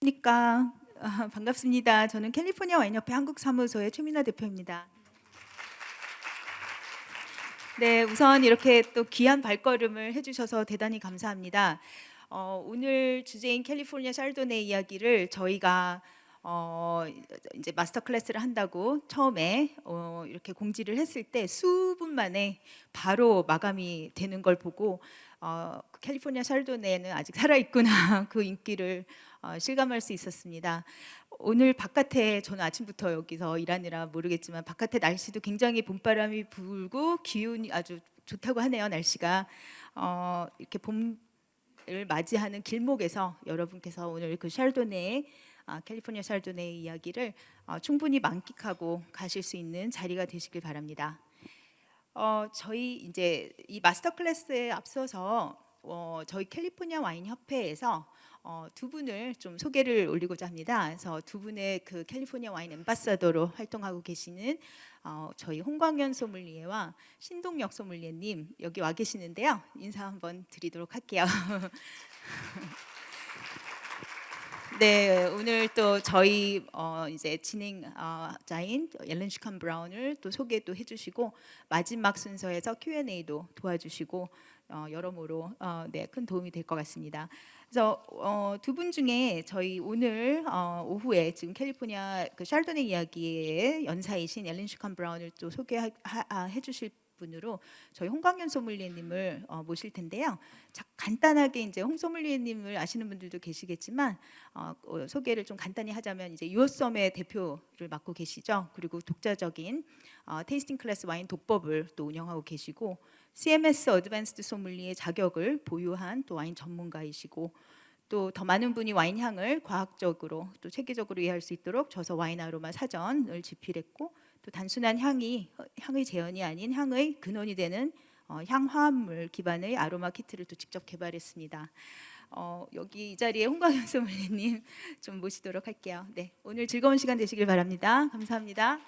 그러니까 반갑습니다. 저는 캘리포니아 와인협회 한국 사무소의 최민아 대표입니다. 네, 우선 이렇게 또 귀한 발걸음을 해주셔서 대단히 감사합니다. 오늘 주제인 캘리포니아 샤르도네 이야기를 저희가 어, 이제 마스터 클래스를 한다고 처음에 이렇게 공지를 했을 때 수분 만에 바로 마감이 되는 걸 보고 캘리포니아 샤르도네는 아직 살아있구나 그 인기를 실감할 수 있었습니다. 오늘 바깥에 저는 아침부터 여기서 일하느라 모르겠지만 바깥에 날씨도 굉장히 봄바람이 불고 기운이 아주 좋다고 하네요. 날씨가 이렇게 봄을 맞이하는 길목에서 여러분께서 오늘 그 샬도네 캘리포니아 샬도네 이야기를 충분히 만끽하고 가실 수 있는 자리가 되시길 바랍니다. 저희 이제 이 마스터 클래스에 앞서서 저희 캘리포니아 와인 협회에서 두 분을 좀 소개를 올리고자 합니다. 그래서 두 분의 그 캘리포니아 와인 앰바사더로 활동하고 계시는 저희 홍광현 소믈리에와 신동혁 소믈리에님 여기 와 계시는데요. 인사 한번 드리도록 할게요. 네, 오늘 또 저희 이제 진행자인 앨런 슈칸 브라운을 또 소개도 해주시고 마지막 순서에서 Q&A도 도와주시고 여러모로 네, 큰 도움이 될 것 같습니다. 그래서 두 분 중에 저희 오늘 오후에 지금 캘리포니아 그 샬도네 이야기의 연사이신 앨런 슈칸 브라운을 또 소개해 주실 분으로 저희 홍광현 소믈리에님을 모실 텐데요. 간단하게 이제 홍 소믈리에님을 아시는 분들도 계시겠지만 소개를 좀 간단히 하자면 이제 유어썸의 대표를 맡고 계시죠. 그리고 독자적인 테이스팅 클래스 와인 독법을 또 운영하고 계시고 CMS 어드밴스드 소믈리에 자격을 보유한 또 와인 전문가이시고 또 더 많은 분이 와인 향을 과학적으로 또 체계적으로 이해할 수 있도록 저서 와인 아로마 사전을 집필했고 또 단순한 향의 재현이 아닌 향의 근원이 되는 향화합물 기반의 아로마 키트를 또 직접 개발했습니다. 여기 이 자리에 홍광현 소믈리에님 좀 모시도록 할게요. 네, 오늘 즐거운 시간 되시길 바랍니다. 감사합니다.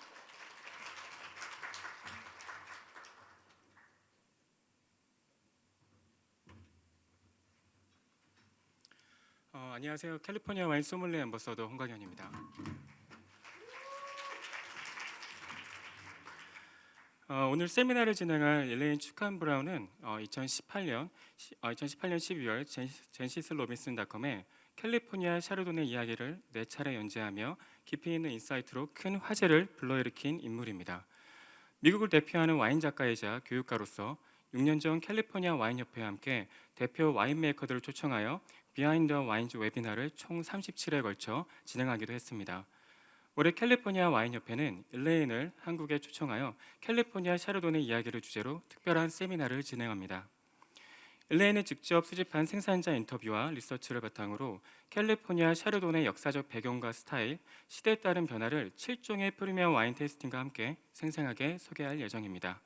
안녕하세요. 캘리포니아 와인 소믈리에 앰버서더 홍광현입니다. 오늘 세미나를 진행할 엘레인 추칸 브라운은 2018년 12월 젠시스 로빈슨닷컴에 캘리포니아 샤르도네 이야기를 4차례 연재하며 깊이 있는 인사이트로 큰 화제를 불러일으킨 인물입니다. 미국을 대표하는 와인 작가이자 교육가로서 6년 전 캘리포니아 와인협회와 함께 대표 와인 메이커들을 초청하여 비하인드 와인즈 웨비나를 총 37회에 걸쳐 진행하기도 했습니다. 올해 캘리포니아 와인협회는 일레인을 한국에 초청하여 캘리포니아 샤르도네 이야기를 주제로 특별한 세미나를 진행합니다. 일레인이 직접 수집한 생산자 인터뷰와 리서치를 바탕으로 캘리포니아 샤르도네 역사적 배경과 스타일, 시대에 따른 변화를 7종의 프리미엄 와인 테이스팅과 함께 생생하게 소개할 예정입니다.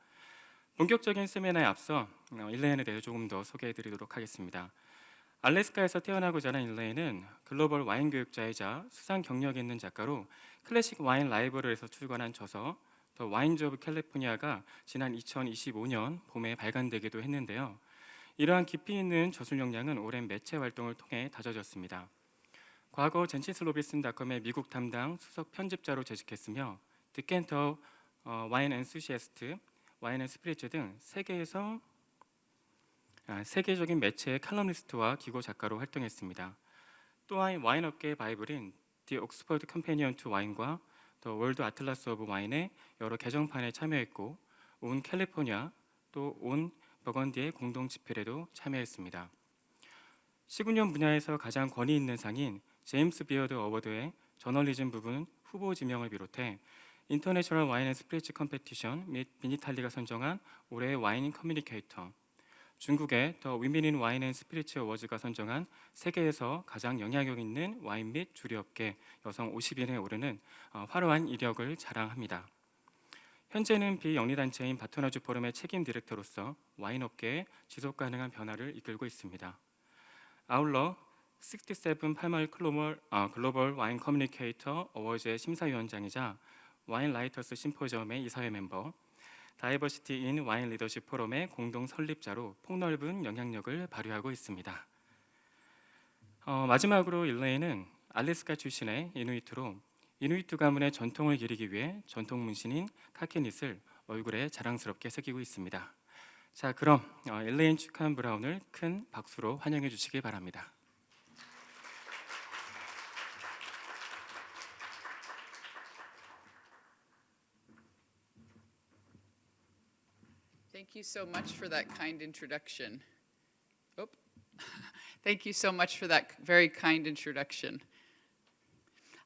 본격적인 세미나에 앞서 일레인에 대해 조금 더 소개해드리도록 하겠습니다. 알래스카에서 태어나고 자란 일레인은 글로벌 와인 교육자이자 수상 경력이 있는 작가로 클래식 와인 라이브러리에서 출간한 저서 더 와인즈 오브 캘리포니아가 지난 2025년 봄에 발간되기도 했는데요. 이러한 깊이 있는 저술 역량은 오랜 매체 활동을 통해 다져졌습니다. 과거 젠시스 로빈슨닷컴의 미국 담당 수석 편집자로 재직했으며 디켄터 와인 엔수시애스트, 와인 앤 스피리츠 등 세계적인 매체의 칼럼니스트와 기고 작가로 활동했습니다. 또한 와인 업계의 바이블인 디 옥스퍼드 컴패니언 투 와인과 더 월드 아틀라스 오브 와인의 여러 개정판에 참여했고 온 캘리포니아 또 온 버건디의 공동 집필에도 참여했습니다. 시군연 분야에서 가장 권위 있는 상인 제임스 비어드 어워드의 저널리즘 부분 후보 지명을 비롯해 인터내셔널 와인 앤 스피리츠 컴페티션 및 비니탈리가 선정한 올해의 와인 커뮤니케이터, 중국의 더 위민 인 와인 앤 스피리츠 어워즈가 선정한 세계에서 가장 영향력 있는 와인 및 주류업계 여성 50인에 오르는 화려한 이력을 자랑합니다. 현재는 비영리단체인 바토나주 포럼의 책임 디렉터로서 와인업계의 지속가능한 변화를 이끌고 있습니다. 아울러 67 팔마일 글로벌 와인 커뮤니케이터 어워즈의 심사위원장이자 와인 라이터스 심포지엄의 이사회 멤버, 다이버시티 인 와인 리더십 포럼의 공동 설립자로 폭넓은 영향력을 발휘하고 있습니다. 마지막으로 일레인은 알래스카 출신의 이누이트로 이누이트 가문의 전통을 기리기 위해 전통 문신인 카키닛을 얼굴에 자랑스럽게 새기고 있습니다. 자, 그럼 엘레인 축한 브라운을 큰 박수로 환영해 주시기 바랍니다. Thank you so much for that kind introduction. Oh, thank you so much for that very kind introduction.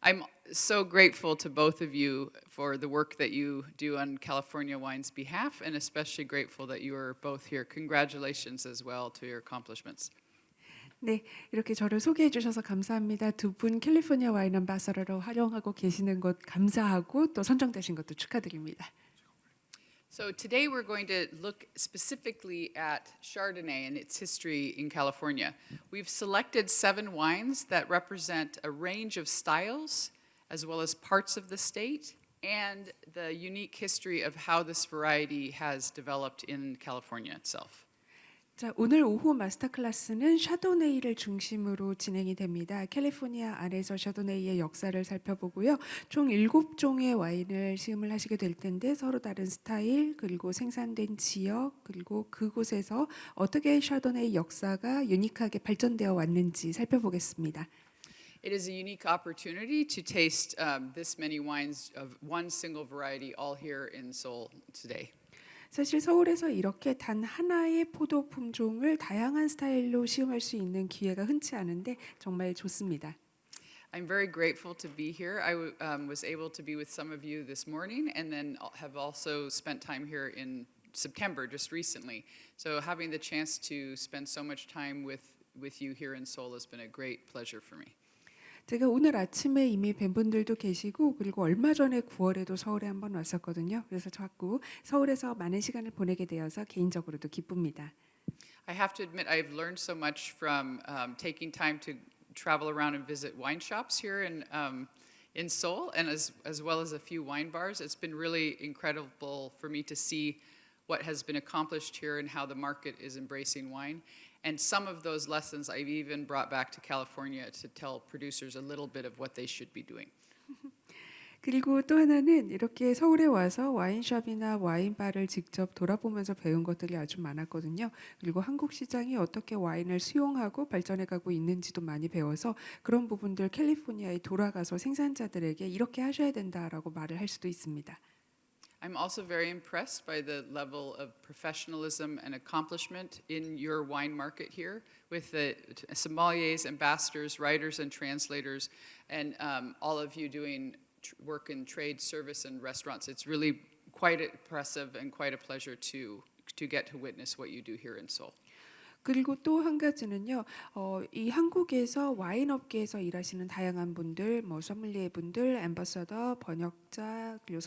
I'm so grateful to both of you for the work that you do on California Wine's behalf, and especially grateful that you are both here. Congratulations as well to your accomplishments. 네, 이렇게 저를 소개해 주셔서 감사합니다. 두 분 캘리포니아 와인 암바사더로 활용하고 계시는 것 감사하고 또 선정되신 것도 축하드립니다. So today we're going to look specifically at Chardonnay and its history in California. We've selected 7 wines that represent a range of styles as well as parts of the state and the unique history of how this variety has developed in California itself. 자, 오늘 오후 마스터 클래스는 샤도네이를 중심으로 진행이 됩니다. 캘리포니아 안에서 샤도네이의 역사를 살펴보고요. 총 7종의 와인을 시음을 하시게 될 텐데 서로 다른 스타일, 그리고 생산된 지역, 그리고 그곳에서 어떻게 샤도네이 역사가 유니크하게 발전되어 왔는지 살펴보겠습니다. It is a unique opportunity to taste this many wines of one single variety all here in Seoul today. 사실 서울에서 이렇게 단 하나의 포도 품종을 다양한 스타일로 시음할 수 있는 기회가 흔치 않은데 정말 좋습니다. I'm very grateful to be here. I was able to be with some of you this morning and then have also spent time here in September just recently. So having the chance to spend so much time with you here in Seoul has been a great pleasure for me. 제가 오늘 아침에 이미 뵌 분들도 계시고 그리고 얼마 전에 9월에도 서울에 한번 왔었거든요. 그래서 자꾸 서울에서 많은 시간을 보내게 되어서 개인적으로도 기쁩니다. I have to admit I've learned so much from taking time to travel around and visit wine shops here in Seoul and as well as a few wine bars. It's been really incredible for me to see what has been accomplished here and how the market is embracing wine. And some of those lessons I've even brought back to California to tell producers a little bit of what they should be doing. 그리고 또 하나는 이렇게 서울에 와서 와인숍이나 와인바를 직접 돌아보면서 배운 것들이 아주 많았거든요. 그리고 한국 시장이 어떻게 와인을 수용하고 발전해가고 있는지도 많이 배워서 그런 부분들 캘리포니아에 돌아가서 생산자들에게 이렇게 하셔야 된다라고 말을 할 수도 있습니다. I'm also very impressed by the level of professionalism and accomplishment in your wine market here with the sommeliers, ambassadors, writers, and translators, and all of you doing work in trade, service, and restaurants. It's really quite impressive and quite a pleasure to get to witness what you do here in Seoul. 그리고 또 한 가지는요. 이 한국에서 와인 업계에서 일하시는 다양한 분들, 뭐 소믈리에 분들, 앰버서더, 번역자, 그리고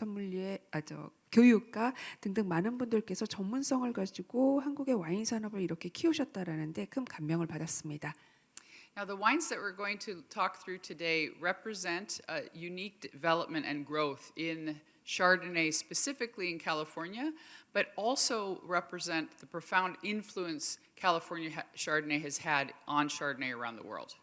교육가 등등 많은 분들께서 전문성을 가지고 한국의 와인 산업을 이렇게 키우셨다라는데 큰 감명을 받았습니다. Now, the wines that we're going to talk through today represent a unique development and growth in Chardonnay, specifically in California, but also represent the profound influence California Chardonnay has had on Chardonnay around the world.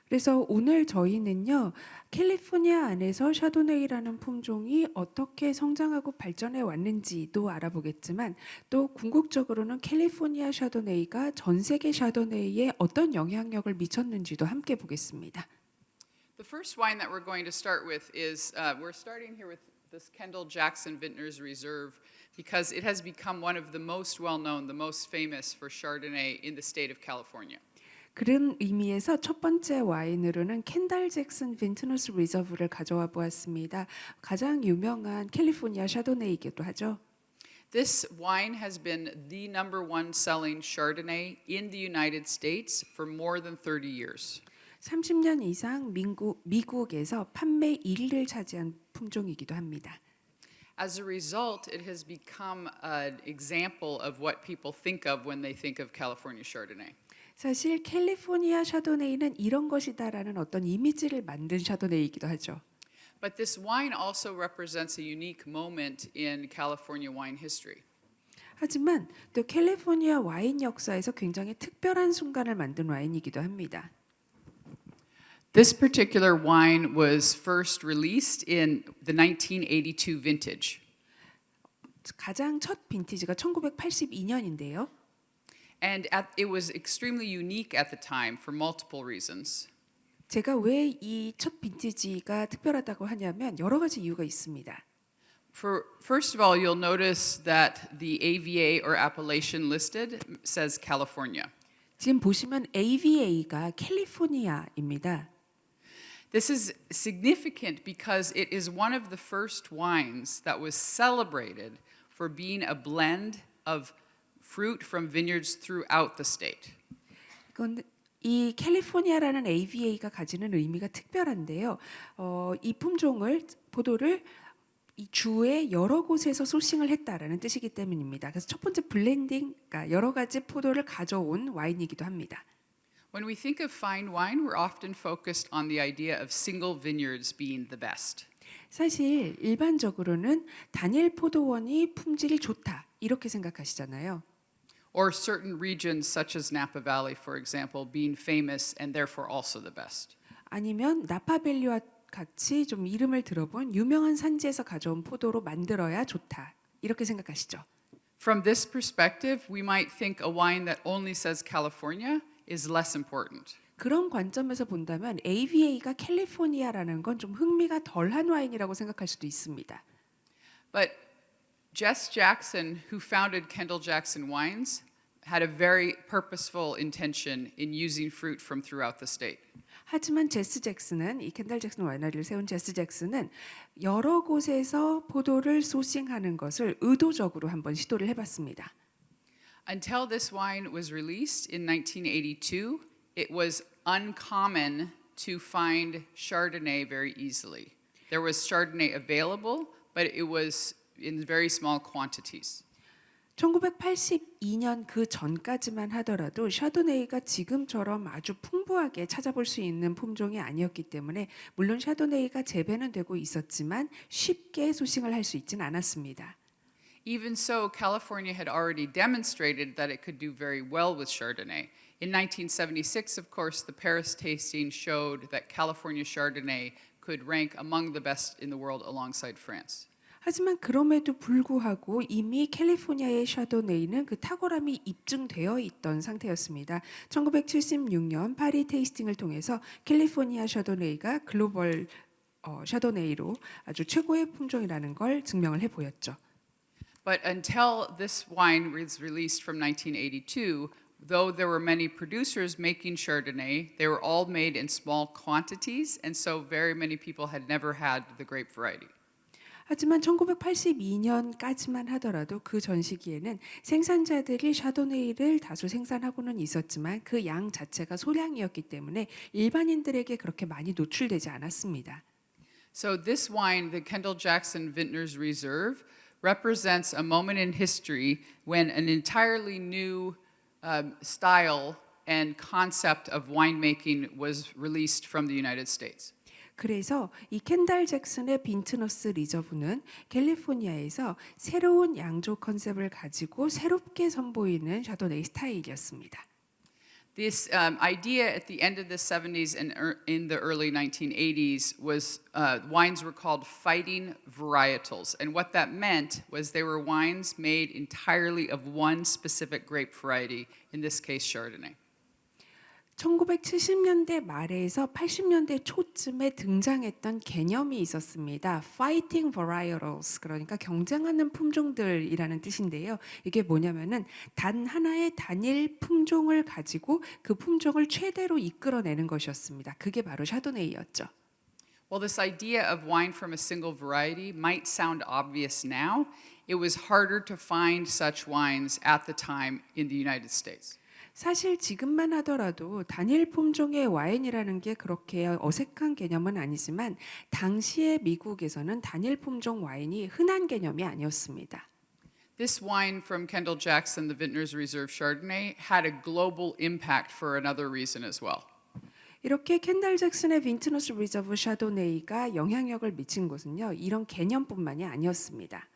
그래서 오늘 저희는요. 캘리포니아 안에서 샤도네이라는 품종이 어떻게 성장하고 발전해 왔는지도 알아보겠지만 또 궁극적으로는 캘리포니아 샤도네이가 전 세계 샤도네이에 어떤 영향력을 미쳤는지도 함께 보겠습니다. The first wine that we're going to start with is we're starting here with this Kendall Jackson Vintners Reserve because it has become one of the most well-known, the most famous for Chardonnay in the state of California. 그런 의미에서 첫 번째 와인으로는 켄달 잭슨 빈트너스 리저브를 가져와 보았습니다. 가장 유명한 캘리포니아 샤도네이기도 하죠. This wine has been the number one selling Chardonnay in the United States for more than 30 years. 30년 이상 미국에서 판매 1위를 차지한 품종이기도 합니다. As a result, it has become an example of what people think of when they think of California Chardonnay. 사실 캘리포니아 샤도네이는 이런 것이다라는 어떤 이미지를 만든 샤도네이이기도 하죠. But this wine also represents a unique moment in California wine history. 하지만 또 캘리포니아 와인 역사에서 굉장히 특별한 순간을 만든 와인이기도 합니다. This particular wine was first released in the 1982 vintage. 가장 첫 빈티지가 1982년인데요. And it was extremely unique at the time for multiple reasons. 제가 왜 이 첫 빈티지가 특별하다고 하냐면 여러 가지 이유가 있습니다. First of all, you'll notice that the AVA or appellation listed says California. 지금 보시면 AVA가 캘리포니아입니다. This is significant because it is one of the first wines that was celebrated for being a blend of fruit from vineyards throughout the state. 이건 이 캘리포니아라는 AVA가 가지는 의미가 특별한데요. 이 포도를 이 주의 여러 곳에서 소싱을 했다라는 뜻이기 때문입니다. 그래서 첫 번째 블렌딩, 그러니까 여러 가지 포도를 가져온 와인이기도 합니다. When we think of fine wine, we're often focused on the idea of single vineyards being the best. 사실 일반적으로는 단일 포도원이 품질이 좋다 이렇게 생각하시잖아요. Or certain regions such as Napa Valley, for example, being famous and therefore also the best. 아니면 나파밸리와 같이 좀 이름을 들어본 유명한 산지에서 가져온 포도로 만들어야 좋다 이렇게 생각하시죠. From this perspective, we might think a wine that only says California is less important. 그런 관점에서 본다면 AVA가 캘리포니아라는 건 좀 흥미가 덜한 와인이라고 생각할 수도 있습니다. But Jess Jackson, who founded Kendall Jackson Wines, had a very purposeful intention in using fruit from throughout the state. 하지만 제스 잭슨은 이 켄달 잭슨 와이너리를 세운 제스 잭슨은 여러 곳에서 포도를 소싱하는 것을 의도적으로 한번 시도를 해봤습니다. Until this wine was released in 1982, it was uncommon to find Chardonnay very easily. There was Chardonnay available, but it was in very small quantities. 1982년 그 전까지만 하더라도 샤도네이가 지금처럼 아주 풍부하게 찾아볼 수 있는 품종이 아니었기 때문에 물론 샤도네이가 재배는 되고 있었지만 쉽게 소싱을 할 수 있지는 않았습니다. Even so, California had already demonstrated that it could do very well with Chardonnay. In 1976, of course, the Paris tasting showed that California Chardonnay could rank among the best in the world alongside France. 하지만 그럼에도 불구하고 이미 캘리포니아의 샤도네이는 그 탁월함이 입증되어 있던 상태였습니다. 1976년 파리 테이스팅을 통해서 캘리포니아 샤도네이가 글로벌 샤도네이로 아주 최고의 품종이라는 걸 증명을 해 보였죠. But until this wine was released from 1982, though there were many producers making Chardonnay, they were all made in small quantities, and so very many people had never had the grape variety. 하지만 1982년까지만 하더라도 그 전 시기에는 생산자들이 샤도네이를 다수 생산하고는 있었지만 그 양 자체가 소량이었기 때문에 일반인들에게 그렇게 많이 노출되지 않았습니다. So this wine, the Kendall Jackson Vintners Reserve, represents a moment in history when an entirely new style and concept of winemaking was released from the United States. 그래서 이 켄달 잭슨의 빈트너스 리저브는 캘리포니아에서 새로운 양조 컨셉을 가지고 새롭게 선보이는 샤도네이 스타일이었습니다. This idea at the end of the 70s and in the early 1980s was wines were called fighting varietals. And what that meant was they were wines made entirely of one specific grape variety, in this case Chardonnay. 1970년대 말에서 80년대 초쯤에 등장했던 개념이 있었습니다. Fighting varietals, 그러니까 경쟁하는 품종들이라는 뜻인데요. 이게 뭐냐면은 단 하나의 단일 품종을 가지고 그 품종을 최대로 이끌어내는 것이었습니다. 그게 바로 샤도네이였죠. While this idea of wine from a single variety might sound obvious now, it was harder to find such wines at the time in the United States. 사실 지금만 하더라도 단일 품종의 와인이라는 게 그렇게 어색한 개념은 아니지만 당시의 미국에서는 단일 품종 와인이 흔한 개념이 아니었습니다. This wine from Kendall Jackson, the Vintners Reserve Chardonnay, had a global impact for another reason as well. 이렇게 켄달 잭슨의 빈트너스 리저브 샤도네이가 영향력을 미친 것은요. 이런 개념뿐만이 아니었습니다.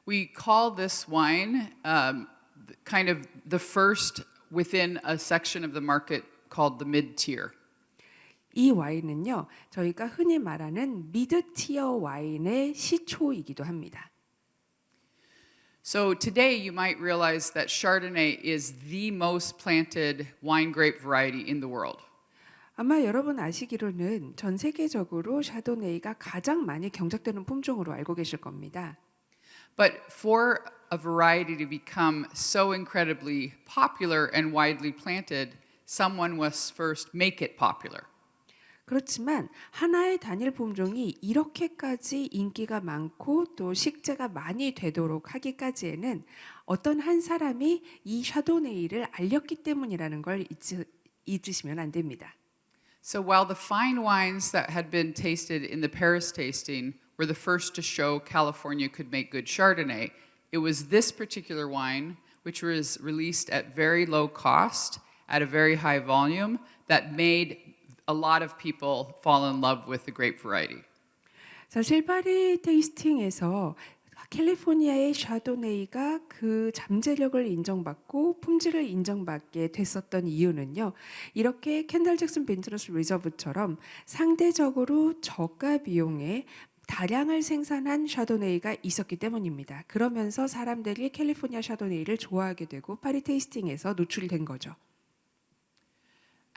We call this wine kind of the first within a section of the market called the mid-tier. 이 와인은요, 저희가 흔히 말하는 미드 티어 와인의 시초이기도 합니다. So today you might realize that Chardonnay is the most planted wine grape variety in the world. 아마 여러분 아시기로는 전 세계적으로 샤도네이가 가장 많이 경작되는 품종으로 알고 계실 겁니다. But for a variety to become so incredibly popular and widely planted, someone must first make it popular. 그렇지만 하나의 단일 품종이 이렇게까지 인기가 많고 또 식재가 많이 되도록 하기까지에는 어떤 한 사람이 이 샤도네이를 알렸기 때문이라는 걸 잊으시면 안 됩니다. So while the fine wines that had been tasted in the Paris tasting were the first to show California could make good Chardonnay, it was this particular wine, which was released at very low cost, at a very high volume, that made a lot of people fall in love with the grape variety. 사실 파리 테이스팅에서 캘리포니아의 샤도네이가 그 잠재력을 인정받고 품질을 인정받게 됐었던 이유는요. 이렇게 켄달 잭슨 빈트너스 리저브처럼 상대적으로 저가 비용에 다량을 생산한 샤도네이가 있었기 때문입니다. 그러면서 사람들이 캘리포니아 샤도네이를 좋아하게 되고 파리 테이스팅에서 노출된 거죠.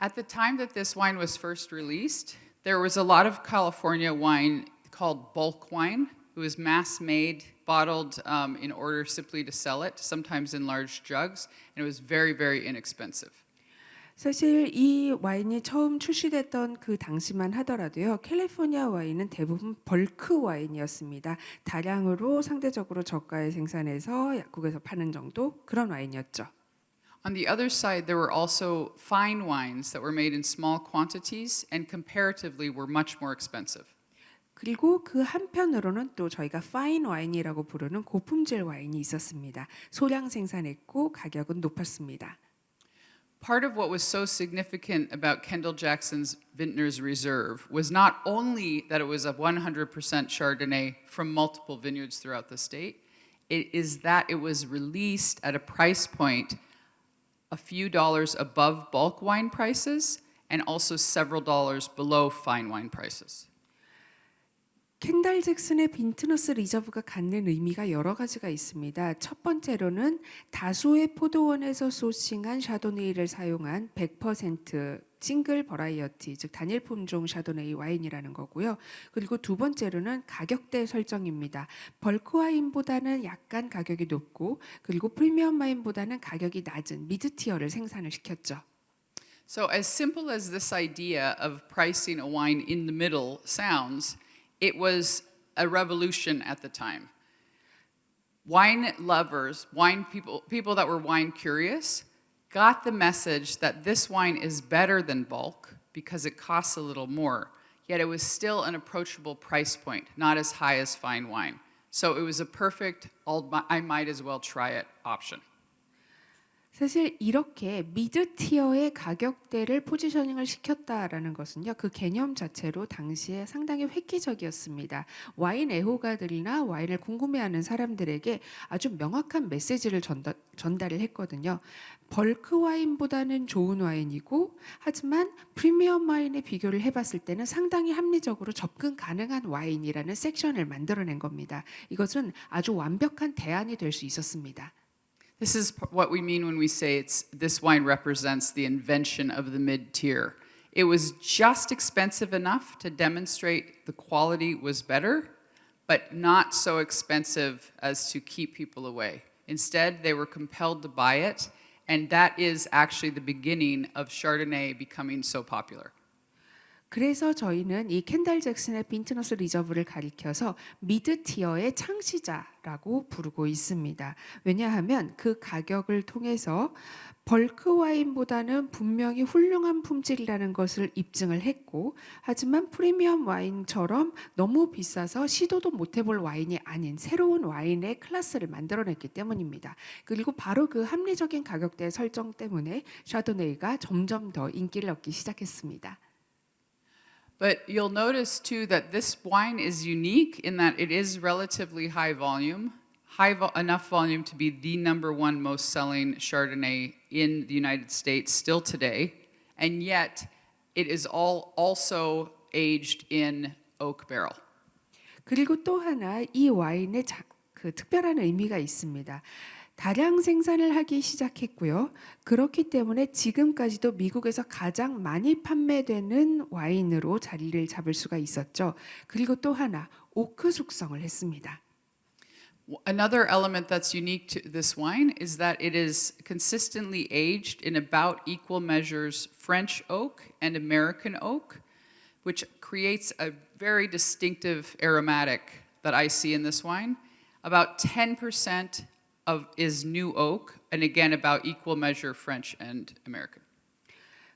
At the time that this wine was first released, there was a lot of California wine called bulk wine. It was mass-made, bottled in order simply to sell it, sometimes in large jugs, and it was very, very inexpensive. 사실 이 와인이 처음 출시됐던 그 당시만 하더라도요. 캘리포니아 와인은 대부분 벌크 와인이었습니다. 다량으로 상대적으로 저가에 생산해서 약국에서 파는 정도 그런 와인이었죠. On the other side, there were also fine wines that were made in small quantities and comparatively were much more expensive. 그리고 그 한편으로는 또 저희가 파인 와인이라고 부르는 고품질 와인이 있었습니다. 소량 생산했고 가격은 높았습니다. Part of what was so significant about Kendall Jackson's Vintners Reserve was not only that it was a 100% Chardonnay from multiple vineyards throughout the state, it is that it was released at a price point a few dollars above bulk wine prices and also several dollars below fine wine prices. 켄달 잭슨의 빈트너스 리저브가 갖는 의미가 여러 가지가 있습니다. 첫 번째로는 다수의 포도원에서 소싱한 샤도네이를 사용한 100% 싱글 버라이어티, 즉 단일 품종 샤도네이 와인이라는 거고요. 그리고 두 번째로는 가격대 설정입니다. 벌크 와인보다는 약간 가격이 높고 그리고 프리미엄 와인보다는 가격이 낮은 미드 티어를 생산을 시켰죠. So as simple as this idea of pricing a wine in the middle sounds, it was a revolution at the time. Wine lovers, wine people that were wine curious, got the message that this wine is better than bulk because it costs a little more, yet it was still an approachable price point, not as high as fine wine. So it was a perfect, I might as well try it option. 사실 이렇게 미드 티어의 가격대를 포지셔닝을 시켰다라는 것은요. 그 개념 자체로 당시에 상당히 획기적이었습니다. 와인 애호가들이나 와인을 궁금해하는 사람들에게 아주 명확한 메시지를 전달을 했거든요. 벌크 와인보다는 좋은 와인이고 하지만 프리미엄 와인에 비교를 해봤을 때는 상당히 합리적으로 접근 가능한 와인이라는 섹션을 만들어낸 겁니다. 이것은 아주 완벽한 대안이 될 수 있었습니다. This is what we mean when we say this wine represents the invention of the mid-tier. It was just expensive enough to demonstrate the quality was better, but not so expensive as to keep people away. Instead, they were compelled to buy it, and that is actually the beginning of Chardonnay becoming so popular. 그래서 저희는 이 켄달 잭슨의 빈트너스 리저브를 가리켜서 미드 티어의 창시자라고 부르고 있습니다. 왜냐하면 그 가격을 통해서 벌크 와인보다는 분명히 훌륭한 품질이라는 것을 입증을 했고 하지만 프리미엄 와인처럼 너무 비싸서 시도도 못 해볼 와인이 아닌 새로운 와인의 클래스를 만들어냈기 때문입니다. 그리고 바로 그 합리적인 가격대 설정 때문에 샤도네이가 점점 더 인기를 얻기 시작했습니다. But you'll notice too that this wine is unique in that it is relatively high volume, enough volume to be the #1 most selling Chardonnay in the United States still today, and yet it is all also aged in oak barrel. 그리고 또 하나 이 와인에 그 특별한 의미가 있습니다. 다량 생산을 하기 시작했고요. 그렇기 때문에 지금까지도 미국에서 가장 많이 판매되는 와인으로 자리를 잡을 수가 있었죠. 그리고 또 하나 오크 숙성을 했습니다. Another element that's unique to this wine is that it is consistently aged in about equal measures French oak and American oak, which creates a very distinctive aromatic that I see in this wine. About 10% is new oak, and again about equal measure French and American.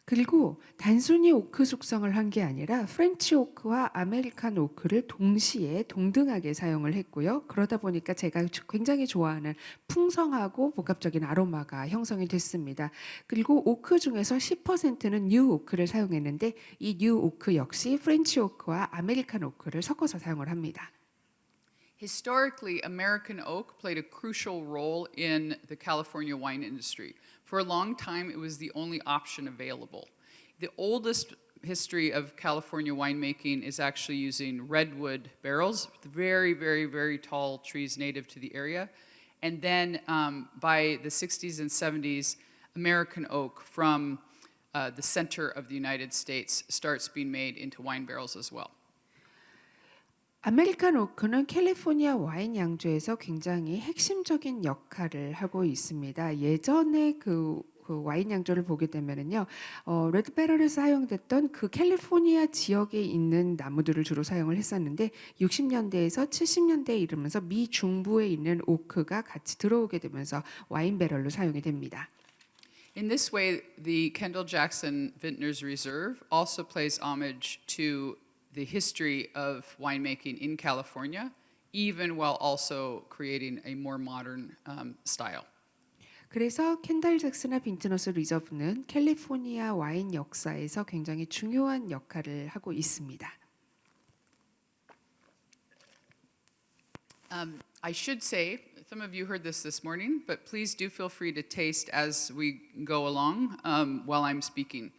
그리고 단순히 오크 숙성을 한 게 아니라 프렌치 오크와 아메리칸 오크를 동시에 동등하게 사용을 했고요. 그러다 보니까 제가 굉장히 좋아하는 풍성하고 복합적인 아로마가 형성이 됐습니다. 그리고 오크 중에서 10%는 뉴 오크를 사용했는데 이 뉴 오크 역시 프렌치 오크와 아메리칸 오크를 섞어서 사용을 합니다. Historically, American oak played a crucial role in the California wine industry. For a long time, it was the only option available. The oldest history of California winemaking is actually using redwood barrels, very, very, very tall trees native to the area. And then by the 60s and 70s, American oak from the center of the United States starts being made into wine barrels as well. 아메리칸 오크는 캘리포니아 와인 양조에서 굉장히 핵심적인 역할을 하고 있습니다. 예전에 그 와인 양조를 보게 되면은요, 레드 배럴에서 사용됐던 그 캘리포니아 지역에 있는 나무들을 주로 사용을 했었는데 60년대에서 70년대에 이르면서 미 중부에 있는 오크가 같이 들어오게 되면서 와인 배럴로 사용이 됩니다. In this way, the Kendall Jackson Vintners Reserve also plays homage to the history of winemaking in California, even while also creating a more modern style. 그래서 켄달 잭슨과 빈트너스 리저브는 캘리포니아 와인 역사에서 굉장히 중요한 역할을 하고 있습니다. I should say, some of you heard this morning, but please do feel free to taste as we go along while I'm speaking.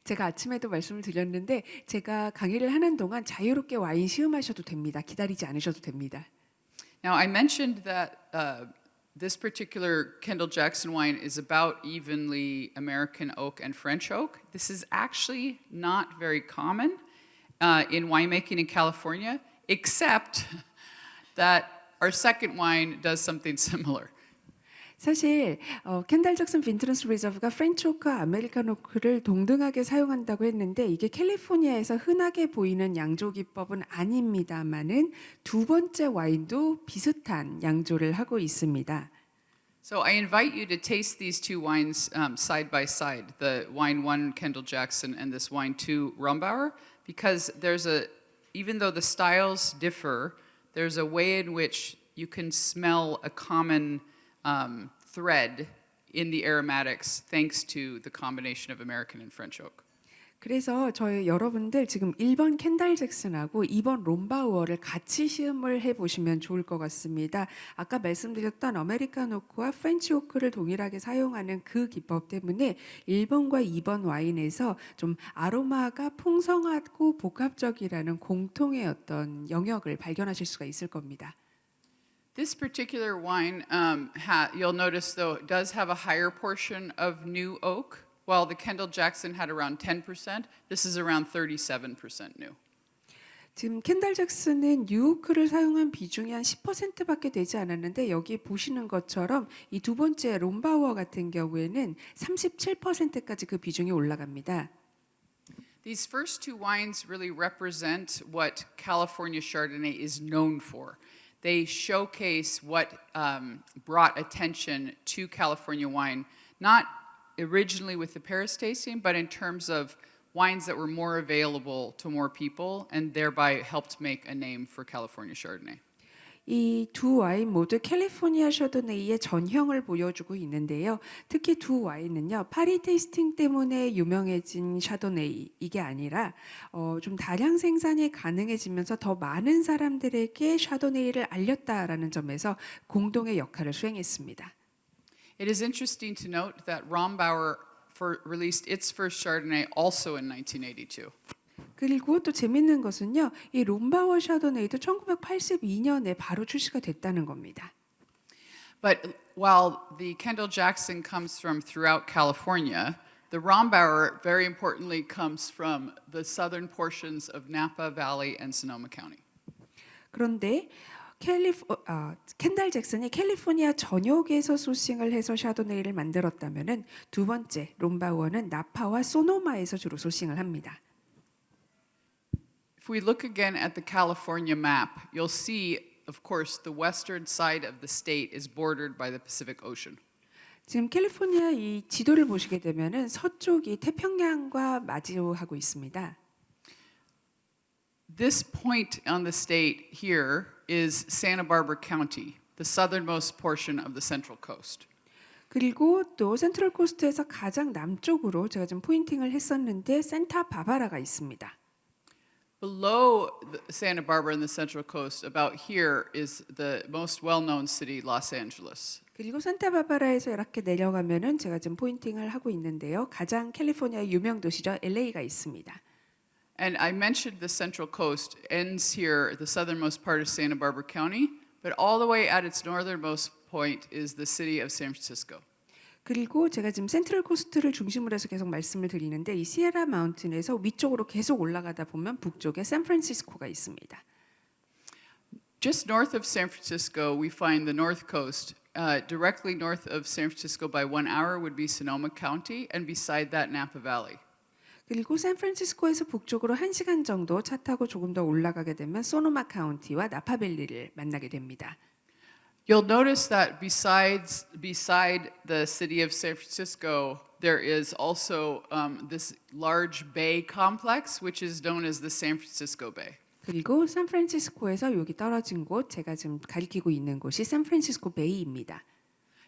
제가 아침에도 말씀을 드렸는데 제가 강의를 하는 동안 자유롭게 와인 시음하셔도 됩니다. 기다리지 않으셔도 됩니다. Now, I mentioned that this particular Kendall Jackson wine is about evenly American oak and French oak. This is actually not very common in winemaking in California, except that our second wine does something similar. 사실 켄달 잭슨 빈트너스 리저브가 프렌치 오크와 아메리칸 오크를 동등하게 사용한다고 했는데 이게 캘리포니아에서 흔하게 보이는 양조 기법은 아닙니다만은 두 번째 와인도 비슷한 양조를 하고 있습니다. So I invite you to taste these two wines side by side, the wine 1 Kendall Jackson and this wine 2 Rombauer, because even though the styles differ, there's a way in which you can smell a common thread in the aromatics thanks to the combination of American and French oak. 그래서 저희 여러분들 지금 1번 켄달 잭슨하고 2번 롬바우어를 같이 시음을 해보시면 좋을 것 같습니다. 아까 말씀드렸던 아메리칸 오크와 프렌치 오크를 동일하게 사용하는 그 기법 때문에 1번과 2번 와인에서 좀 아로마가 풍성하고 복합적이라는 공통의 어떤 영역을 발견하실 수가 있을 겁니다. This particular wine, you'll notice though, it does have a higher portion of new oak. While the Kendall Jackson had around 10%, this is around 37% new. 지금 켄달 잭슨은 뉴오크를 사용한 비중이 한 10%밖에 되지 않았는데 여기 보시는 것처럼 이 두 번째 롬바우어 같은 경우에는 37%까지 그 비중이 올라갑니다. These first two wines really represent what California Chardonnay is known for. They showcase what brought attention to California wine, not originally with the Paris tasting, but in terms of wines that were more available to more people and thereby helped make a name for California Chardonnay. 이 두 와인 모두 캘리포니아 샤도네이의 전형을 보여주고 있는데요. 특히 두 와인은요. 파리 테이스팅 때문에 유명해진 샤도네이 이게 아니라 좀 다량 생산이 가능해지면서 더 많은 사람들에게 샤도네이를 알렸다라는 점에서 공동의 역할을 수행했습니다. It is interesting to note that Rombauer released its first Chardonnay also in 1982. 그리고 또 재밌는 것은요, 이 롬바워 샤도네이도 1982년에 바로 출시가 됐다는 겁니다. But while the Kendall Jackson comes from throughout California, the Rombauer, very importantly, comes from the southern portions of Napa Valley and Sonoma County. 그런데 켄달 잭슨이 캘리포니아 전역에서 소싱을 해서 샤도네이를 만들었다면은 두 번째 롬바워는 나파와 소노마에서 주로 소싱을 합니다. If we look again at the California map, you'll see, of course, the western side of the state is bordered by the Pacific Ocean. 지금 캘리포니아 이 지도를 보시게 되면은 서쪽이 태평양과 마주하고 있습니다. This point on the state here is Santa Barbara County, the southernmost portion of the Central Coast. 그리고 또 센트럴 코스트에서 가장 남쪽으로 제가 좀 포인팅을 했었는데 산타 바바라가 있습니다. Below Santa Barbara and the Central Coast, about here, is the most well-known city, Los Angeles. 그리고 산타바바라에서 이렇게 내려가면은 제가 지금 포인팅을 하고 있는데요. 가장 캘리포니아 유명 도시죠. LA가 있습니다. And I mentioned the Central Coast ends here, the southernmost part of Santa Barbara County, but all the way at its northernmost point is the city of San Francisco. 그리고 제가 지금 센트럴 코스트를 중심으로 해서 계속 말씀을 드리는데 이 시에라 마운틴에서 위쪽으로 계속 올라가다 보면 북쪽에 샌프란시스코가 있습니다. Just north of San Francisco, we find the North Coast. Directly north of San Francisco by 1 hour would be Sonoma County, and beside that, Napa Valley. 그리고 샌프란시스코에서 북쪽으로 1시간 정도 차 타고 조금 더 올라가게 되면 소노마 카운티와 나파밸리를 만나게 됩니다. You'll notice that beside the city of San Francisco, there is also this large bay complex, which is known as the San Francisco Bay. 그리고 샌프란시스코에서 여기 떨어진 곳 제가 지금 가리키고 있는 곳이 샌프란시스코 베이입니다.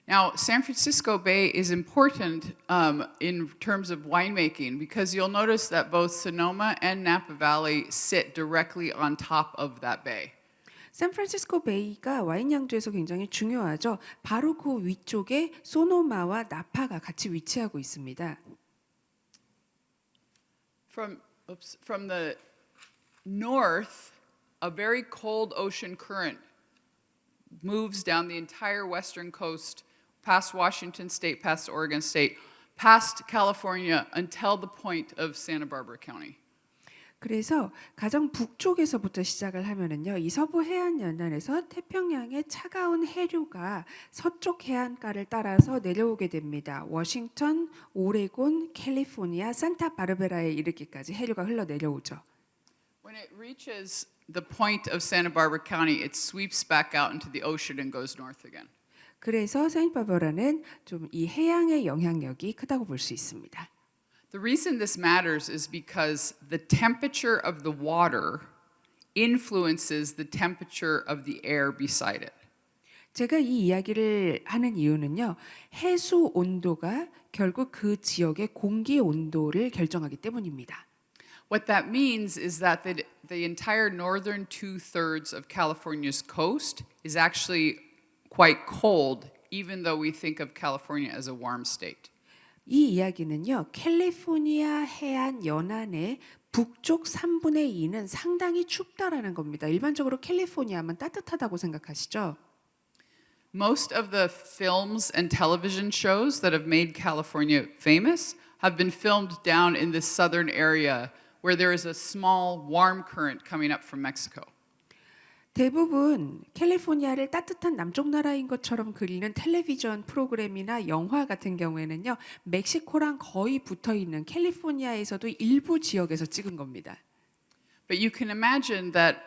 Now, San Francisco Bay is important in terms of winemaking because you'll notice that both Sonoma and Napa Valley sit directly on top of that bay. 샌프란시스코 베이가 와인 양조에서 굉장히 중요하죠. 바로 그 위쪽에 소노마와 나파가 같이 위치하고 있습니다. From the north, a very cold ocean current moves down the entire western coast, past Washington State, past Oregon State, past California until the point of Santa Barbara County. 그래서 가장 북쪽에서부터 시작을 하면은요, 이 서부 해안 연안에서 태평양의 차가운 해류가 서쪽 해안가를 따라서 내려오게 됩니다. 워싱턴, 오레곤, 캘리포니아, 산타바르베라에 이르기까지 해류가 흘러 내려오죠. When it reaches the point of Santa Barbara County, it sweeps back out into the ocean and goes north again. 그래서 사인바바라는 좀 이 해양의 영향력이 크다고 볼 수 있습니다. The reason this matters is because the temperature of the water influences the temperature of the air beside it. 제가 이 이야기를 하는 이유는요, 해수 온도가 결국 그 지역의 공기 온도를 결정하기 때문입니다. What that means is that the entire northern 2/3 of California's coast is actually quite cold, even though we think of California as a warm state. 이 이야기는요, 캘리포니아 해안 연안의 북쪽 3분의 2는 상당히 춥다라는 겁니다. 일반적으로 캘리포니아만 따뜻하다고 생각하시죠? Most of the films and television shows that have made California famous have been filmed down in this southern area where there is a small warm current coming up from Mexico. 대부분 캘리포니아를 따뜻한 남쪽 나라인 것처럼 그리는 텔레비전 프로그램이나 영화 같은 경우에는요, 멕시코랑 거의 붙어 있는 캘리포니아에서도 일부 지역에서 찍은 겁니다. But you can imagine that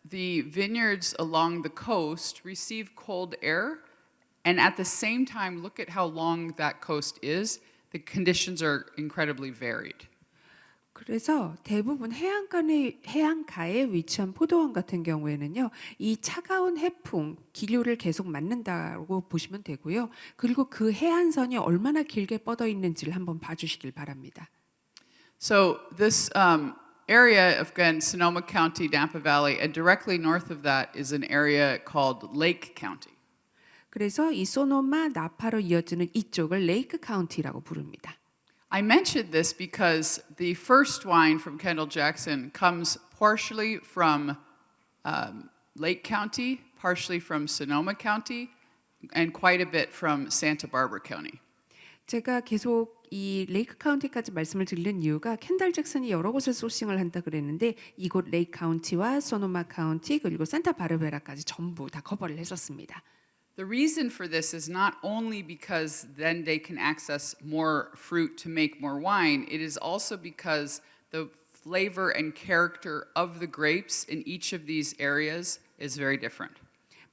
the vineyards along the coast receive cold air, and at the same time, look at how long that coast is. The conditions are incredibly varied. 그래서 대부분 해안가에 위치한 포도원 같은 경우에는요, 이 차가운 해풍, 기류를 계속 맞는다고 보시면 되고요. 그리고 그 해안선이 얼마나 길게 뻗어 있는지를 한번 봐주시길 바랍니다. So this area of again, Sonoma County, Napa Valley, and directly north of that is an area called Lake County. 그래서 이 소노마, 나파로 이어지는 이쪽을 레이크 카운티라고 부릅니다. I mentioned this because the first wine from Kendall Jackson comes partially from Lake County, partially from Sonoma County, and quite a bit from Santa Barbara County. 제가 계속 이 레이크 카운티까지 말씀을 드리는 이유가 켄달 잭슨이 여러 곳을 소싱을 한다 그랬는데 이곳 레이크 카운티와 소노마 카운티 그리고 산타 바르베라까지 전부 다 커버를 했었습니다. The reason for this is not only because then they can access more fruit to make more wine, it is also because the flavor and character of the grapes in each of these areas is very different.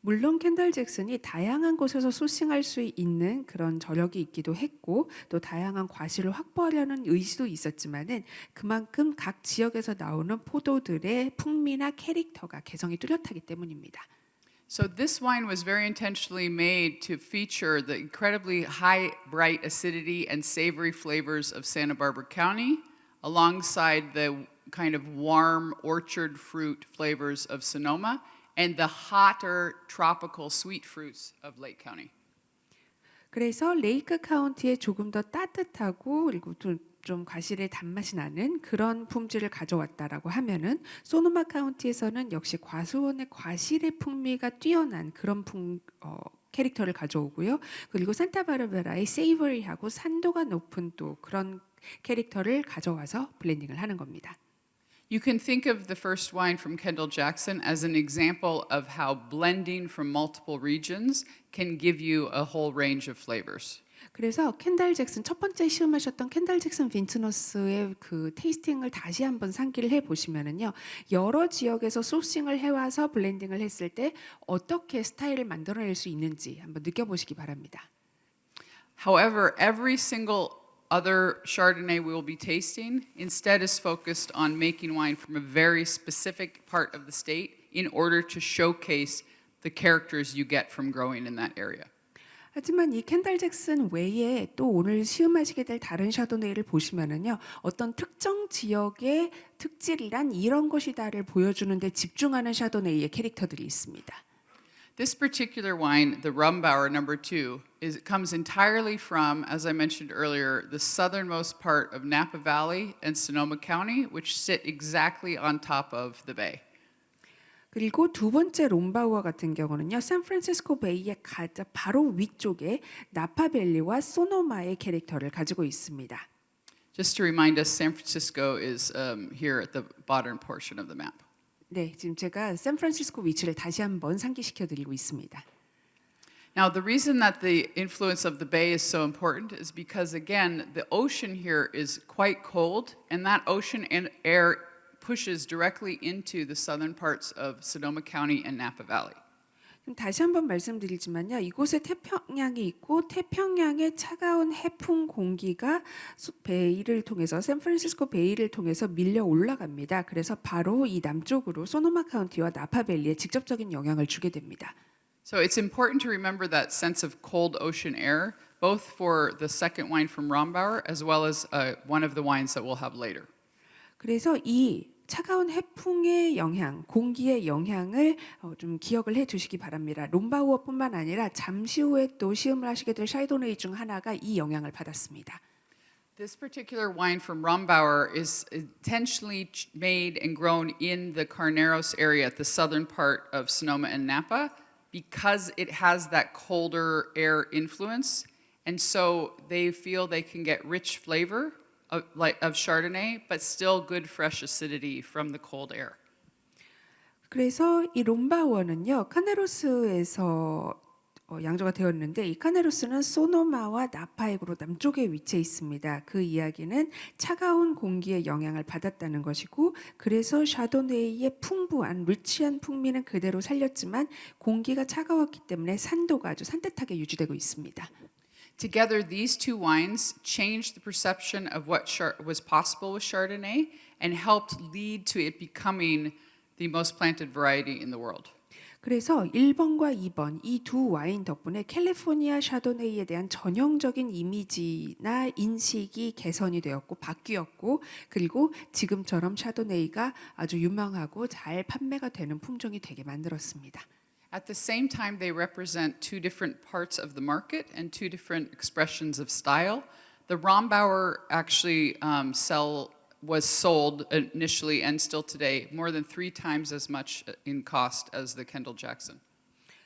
물론 켄달 잭슨이 다양한 곳에서 소싱할 수 있는 그런 저력이 있기도 했고 또 다양한 과실을 확보하려는 의지도 있었지만은 그만큼 각 지역에서 나오는 포도들의 풍미나 캐릭터가 개성이 뚜렷하기 때문입니다. So this wine was very intentionally made to feature the incredibly high, bright acidity and savory flavors of Santa Barbara County, alongside the kind of warm orchard fruit flavors of Sonoma, and the hotter tropical sweet fruits of Lake County. 그래서 레이크 카운티에 조금 더 따뜻하고 그리고 좀 과실의 단맛이 나는 그런 품질을 가져왔다라고 하면은 소노마 카운티에서는 역시 과수원의 과실의 풍미가 뛰어난 그런 캐릭터를 가져오고요. 그리고 산타바르베라의 세이버리하고 산도가 높은 또 그런 캐릭터를 가져와서 블렌딩을 하는 겁니다. You can think of the first wine from Kendall Jackson as an example of how blending from multiple regions can give you a whole range of flavors. 그래서 켄달 잭슨 첫 번째 시음하셨던 켄달 잭슨 빈트너스의 그 테이스팅을 다시 한번 상기를 해 보시면은요. 여러 지역에서 소싱을 해 와서 블렌딩을 했을 때 어떻게 스타일을 만들어낼 수 있는지 한번 느껴보시기 바랍니다. However, every single other Chardonnay we will be tasting instead is focused on making wine from a very specific part of the state in order to showcase the characters you get from growing in that area. 하지만 이 켄달 잭슨 외에 또 오늘 시음하시게 될 다른 샤도네이를 보시면은요. 어떤 특정 지역의 특질이란 이런 것이다를 보여주는 데 집중하는 샤도네이의 캐릭터들이 있습니다. This particular wine, the Rumbauer number 2, comes entirely from, as I mentioned earlier, the southernmost part of Napa Valley and Sonoma County, which sit exactly on top of the bay. 그리고 두 번째 롬바우어 같은 경우는요. 샌프란시스코 베이의 바로 위쪽에 나파밸리와 소노마의 캐릭터를 가지고 있습니다. Just to remind us, San Francisco is here at the bottom portion of the map. 네, 지금 제가 샌프란시스코 위치를 다시 한번 상기시켜 드리고 있습니다. Now, the reason that the influence of the bay is so important is because, again, the ocean here is quite cold, and that ocean and air pushes directly into the southern parts of Sonoma County and Napa Valley. 다시 한번 말씀드리지만요. 이곳에 태평양이 있고 태평양의 차가운 해풍 공기가 베이를 통해서 샌프란시스코 베이를 통해서 밀려 올라갑니다. 그래서 바로 이 남쪽으로 소노마 카운티와 나파밸리에 직접적인 영향을 주게 됩니다. So it's important to remember that sense of cold ocean air, both for the second wine from Rombauer as well as one of the wines that we'll have later. 그래서 이 차가운 해풍의 영향, 공기의 영향을 좀 기억을 해 두시기 바랍니다. 롬바우어뿐만 아니라 잠시 후에 또 시음을 하시게 될 샤이도네이 중 하나가 이 영향을 받았습니다. This particular wine from Rombauer is intentionally made and grown in the Carneros area at the southern part of Sonoma and Napa because it has that colder air influence, and so they feel they can get rich flavor of Chardonnay, but still good fresh acidity from the cold air. 그래서 이 롬바우어는요 카네로스에서 양조가 되었는데 이 카네로스는 소노마와 나파에그로 남쪽에 위치해 있습니다. 그 이야기는 차가운 공기의 영향을 받았다는 것이고 그래서 샤도네이의 풍부한 리치한 풍미는 그대로 살렸지만 공기가 차가웠기 때문에 산도가 아주 산뜻하게 유지되고 있습니다. Together, these two wines changed the perception of what was possible with Chardonnay and helped lead to it becoming the most planted variety in the world. 그래서 1번과 2번 이 두 와인 덕분에 캘리포니아 샤도네이에 대한 전형적인 이미지나 인식이 개선이 되었고 바뀌었고 그리고 지금처럼 샤도네이가 아주 유명하고 잘 판매가 되는 품종이 되게 만들었습니다. At the same time, they represent two different parts of the market and two different expressions of style. The Rombauer actually was sold initially and still today more than 3 times as much in cost as the Kendall Jackson.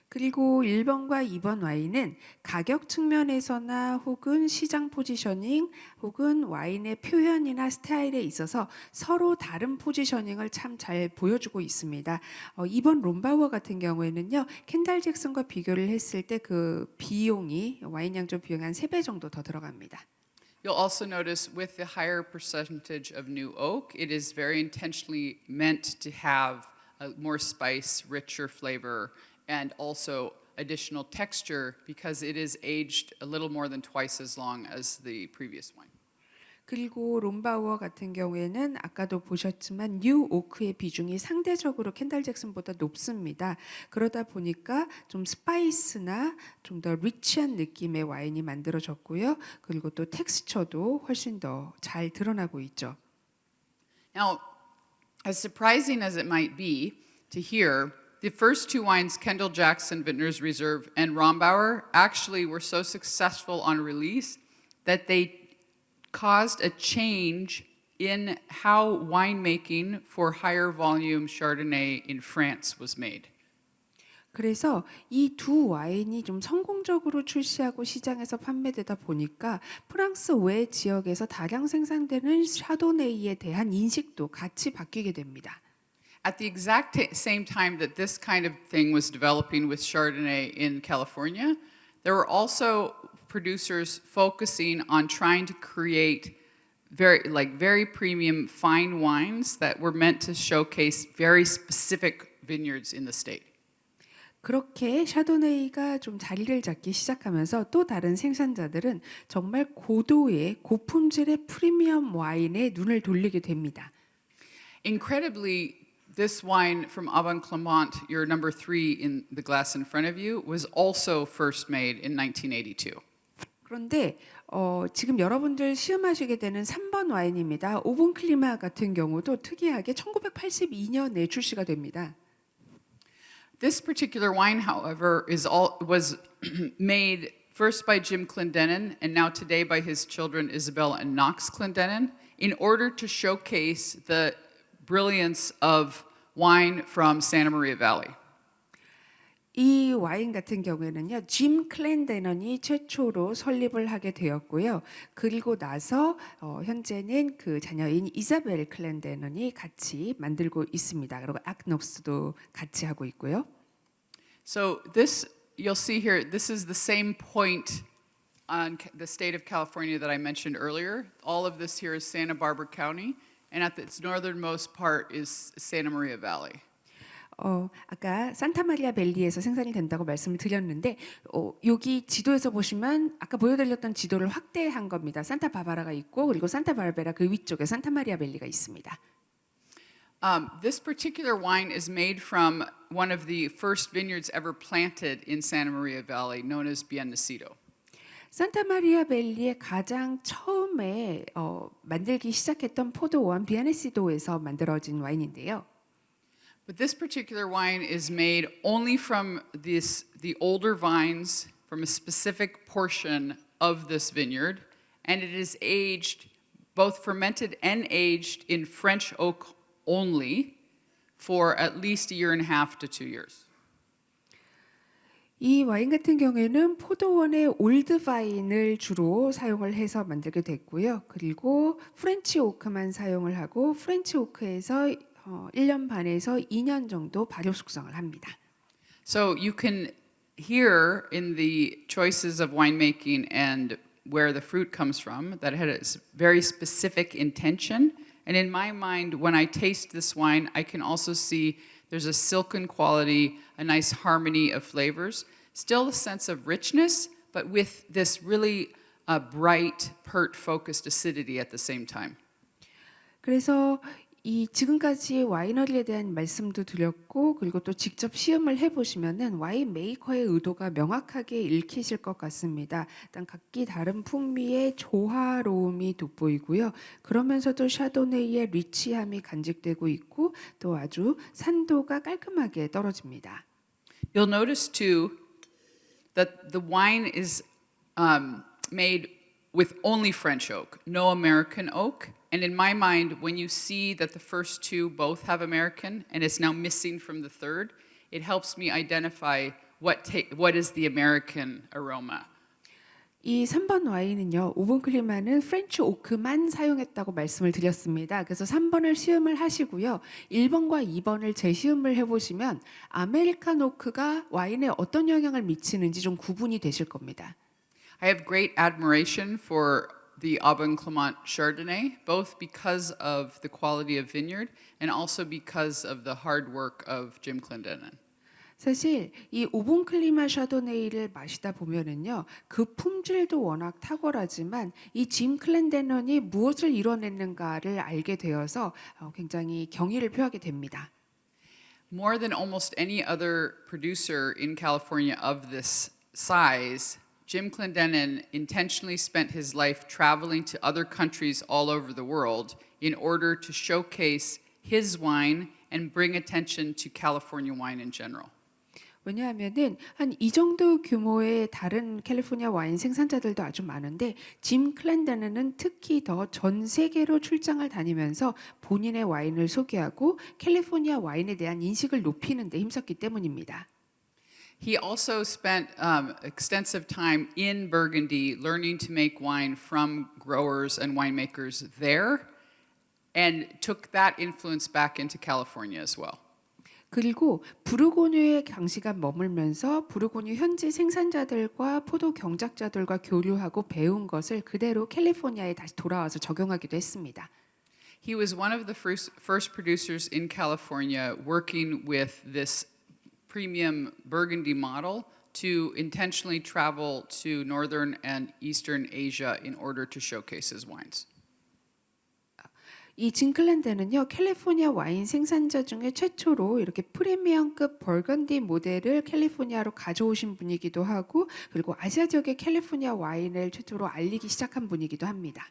그리고 1번과 2번 와인은 가격 측면에서나 혹은 시장 포지셔닝 혹은 와인의 표현이나 스타일에 있어서 서로 다른 포지셔닝을 참 잘 보여주고 있습니다. 2번 롬바워 같은 경우에는요. 켄달 잭슨과 비교를 했을 때 그 비용이 와인 양조 비용이 한 3배 정도 더 들어갑니다. You'll also notice with the higher percentage of new oak, it is very intentionally meant to have a more spice, richer flavor, and also additional texture because it is aged a little more than twice as long as the previous wine. 그리고 롬바워 같은 경우에는 아까도 보셨지만 뉴 오크의 비중이 상대적으로 켄달 잭슨보다 높습니다. 그러다 보니까 좀 스파이스나 좀 더 리치한 느낌의 와인이 만들어졌고요. 그리고 또 텍스처도 훨씬 더 잘 드러나고 있죠. Now, as surprising as it might be to hear, the first 2 wines, Kendall Jackson Vintners Reserve and Rombauer, actually were so successful on release that they caused a change in how winemaking for higher volume Chardonnay in France was made. 그래서 이 두 와인이 좀 성공적으로 출시하고 시장에서 판매되다 보니까 프랑스 외 지역에서 다량 생산되는 샤도네이에 대한 인식도 같이 바뀌게 됩니다. At the exact same time that this kind of thing was developing with Chardonnay in California, there were also producers focusing on trying to create very premium fine wines that were meant to showcase very specific vineyards in the state. 그렇게 샤도네이가 좀 자리를 잡기 시작하면서 또 다른 생산자들은 정말 고도의 고품질의 프리미엄 와인에 눈을 돌리게 됩니다. Incredibly, this wine from Avant Clement, your number 3 in the glass in front of you, was also first made in 1982. 그런데 지금 여러분들 시음하시게 되는 3번 와인입니다. 오본 클리마 같은 경우도 특이하게 1982년에 출시가 됩니다. This particular wine, however, was made first by Jim Clendenin and now today by his children Isabella and Knox Clendenin in order to showcase the brilliance of wine from Santa Maria Valley. 이 와인 같은 경우에는요, 짐 클랜데넌이 최초로 설립을 하게 되었고요. 그리고 나서 현재는 그 자녀인 이사벨 클랜데넌이 같이 만들고 있습니다. 그리고 악녹스도 같이 하고 있고요. So this, you'll see here, this is the same point on the state of California that I mentioned earlier. All of this here is Santa Barbara County, and at its northernmost part is Santa Maria Valley. 아까 산타마리아 밸리에서 생산이 된다고 말씀을 드렸는데 여기 지도에서 보시면 아까 보여드렸던 지도를 확대한 겁니다. 산타바바라가 있고 그리고 산타바르베라 그 위쪽에 산타마리아 밸리가 있습니다. This particular wine is made from one of the first vineyards ever planted in Santa Maria Valley, known as Bien Nacido. 산타마리아 밸리의 가장 처음에 만들기 시작했던 포도원 비아네시도에서 만들어진 와인인데요. But this particular wine is made only from the older vines from a specific portion of this vineyard, and it is aged, both fermented and aged in French oak only for at least 1.5 to 2 years. 이 와인 같은 경우에는 포도원의 올드 바인을 주로 사용을 해서 만들게 됐고요. 그리고 프렌치 오크만 사용을 하고 프렌치 오크에서 1년 반에서 2년 정도 발효 숙성을 합니다. So you can hear in the choices of winemaking and where the fruit comes from that it has very specific intention. And in my mind, when I taste this wine, I can also see there's a silken quality, a nice harmony of flavors, still a sense of richness, but with this really bright, pert-focused acidity at the same time. 그래서 이 지금까지 와이너리에 대한 말씀도 드렸고 그리고 또 직접 시음을 해보시면은 와인 메이커의 의도가 명확하게 읽히실 것 같습니다. 일단 각기 다른 풍미의 조화로움이 돋보이고요. 그러면서도 샤도네이의 리치함이 간직되고 있고 또 아주 산도가 깔끔하게 떨어집니다. You'll notice too that the wine is made with only French oak, no American oak. And in my mind, when you see that the first two both have American and it's now missing from the third, it helps me identify what is the American aroma. 이 3번 와인은요. 오븐 클리마는 프렌치 오크만 사용했다고 말씀을 드렸습니다. 그래서 3번을 시음을 하시고요. 1번과 2번을 재시음을 해보시면 아메리칸 오크가 와인에 어떤 영향을 미치는지 좀 구분이 되실 겁니다. I have great admiration for the Aubin Clement Chardonnay, both because of the quality of vineyard and also because of the hard work of Jim Clendenin. 사실 이 오븐 클리마 샤도네이를 마시다 보면은요. 그 품질도 워낙 탁월하지만 이 짐 클렌데넌이 무엇을 이뤄냈는가를 알게 되어서 굉장히 경의를 표하게 됩니다. More than almost any other producer in California of this size, Jim Clendenin intentionally spent his life traveling to other countries all over the world in order to showcase his wine and bring attention to California wine in general. 왜냐하면은 한 이 정도 규모의 다른 캘리포니아 와인 생산자들도 아주 많은데 짐 클렌데넌은 특히 더 전 세계로 출장을 다니면서 본인의 와인을 소개하고 캘리포니아 와인에 대한 인식을 높이는 데 힘썼기 때문입니다. He also spent extensive time in Burgundy learning to make wine from growers and winemakers there and took that influence back into California as well. 그리고 부르고뉴에 장시간 머물면서 부르고뉴 현지 생산자들과 포도 경작자들과 교류하고 배운 것을 그대로 캘리포니아에 다시 돌아와서 적용하기도 했습니다. He was one of the first producers in California working with this premium Burgundy model to intentionally travel to Northern and Eastern Asia in order to showcase his wines. 이 진클랜드는요 캘리포니아 와인 생산자 중에 최초로 이렇게 프리미엄급 벌건디 모델을 캘리포니아로 가져오신 분이기도 하고 그리고 아시아 지역의 캘리포니아 와인을 최초로 알리기 시작한 분이기도 합니다.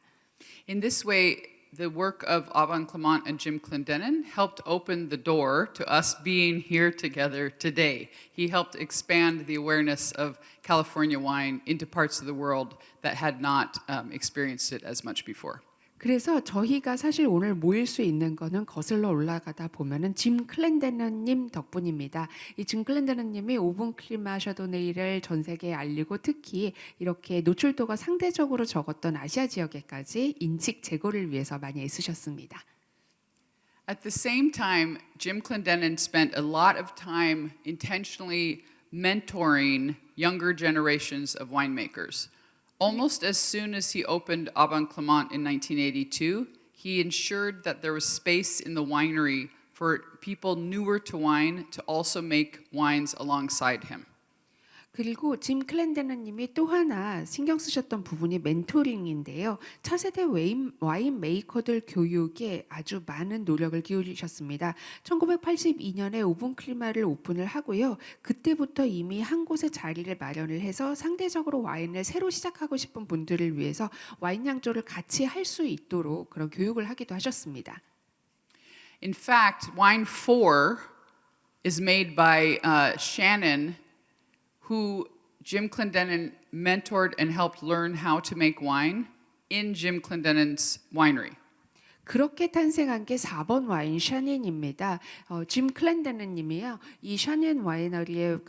In this way, the work of Aubin Clement and Jim Clendenin helped open the door to us being here together today. He helped expand the awareness of California wine into parts of the world that had not experienced it as much before. 그래서 저희가 사실 오늘 모일 수 있는 거는 거슬러 올라가다 보면은 짐 클렌데넌님 덕분입니다. 이 짐 클렌데넌님이 오븐 클리마 샤도네이를 전 세계에 알리고 특히 이렇게 노출도가 상대적으로 적었던 아시아 지역에까지 인식 제고를 위해서 많이 애쓰셨습니다. At the same time, Jim Clendenin spent a lot of time intentionally mentoring younger generations of winemakers. Almost as soon as he opened Aubin Clement in 1982, he ensured that there was space in the winery for people newer to wine to also make wines alongside him. 그리고 짐 클렌데넌님이 또 하나 신경 쓰셨던 부분이 멘토링인데요. 차세대 와인 메이커들 교육에 아주 많은 노력을 기울이셨습니다. 1982년에 오븐 클리마를 오픈을 하고요. 그때부터 이미 한 곳에 자리를 마련을 해서 상대적으로 와인을 새로 시작하고 싶은 분들을 위해서 와인 양조를 같이 할 수 있도록 그런 교육을 하기도 하셨습니다. In fact, wine 4 is made by Shannon, who Jim Clendenin mentored and helped learn how to make wine in Jim Clendenin's winery. 그렇게 탄생한 게 4번 와인 샤넨입니다. 짐 클렌데넌님이요. 이 샤넨 와이너리의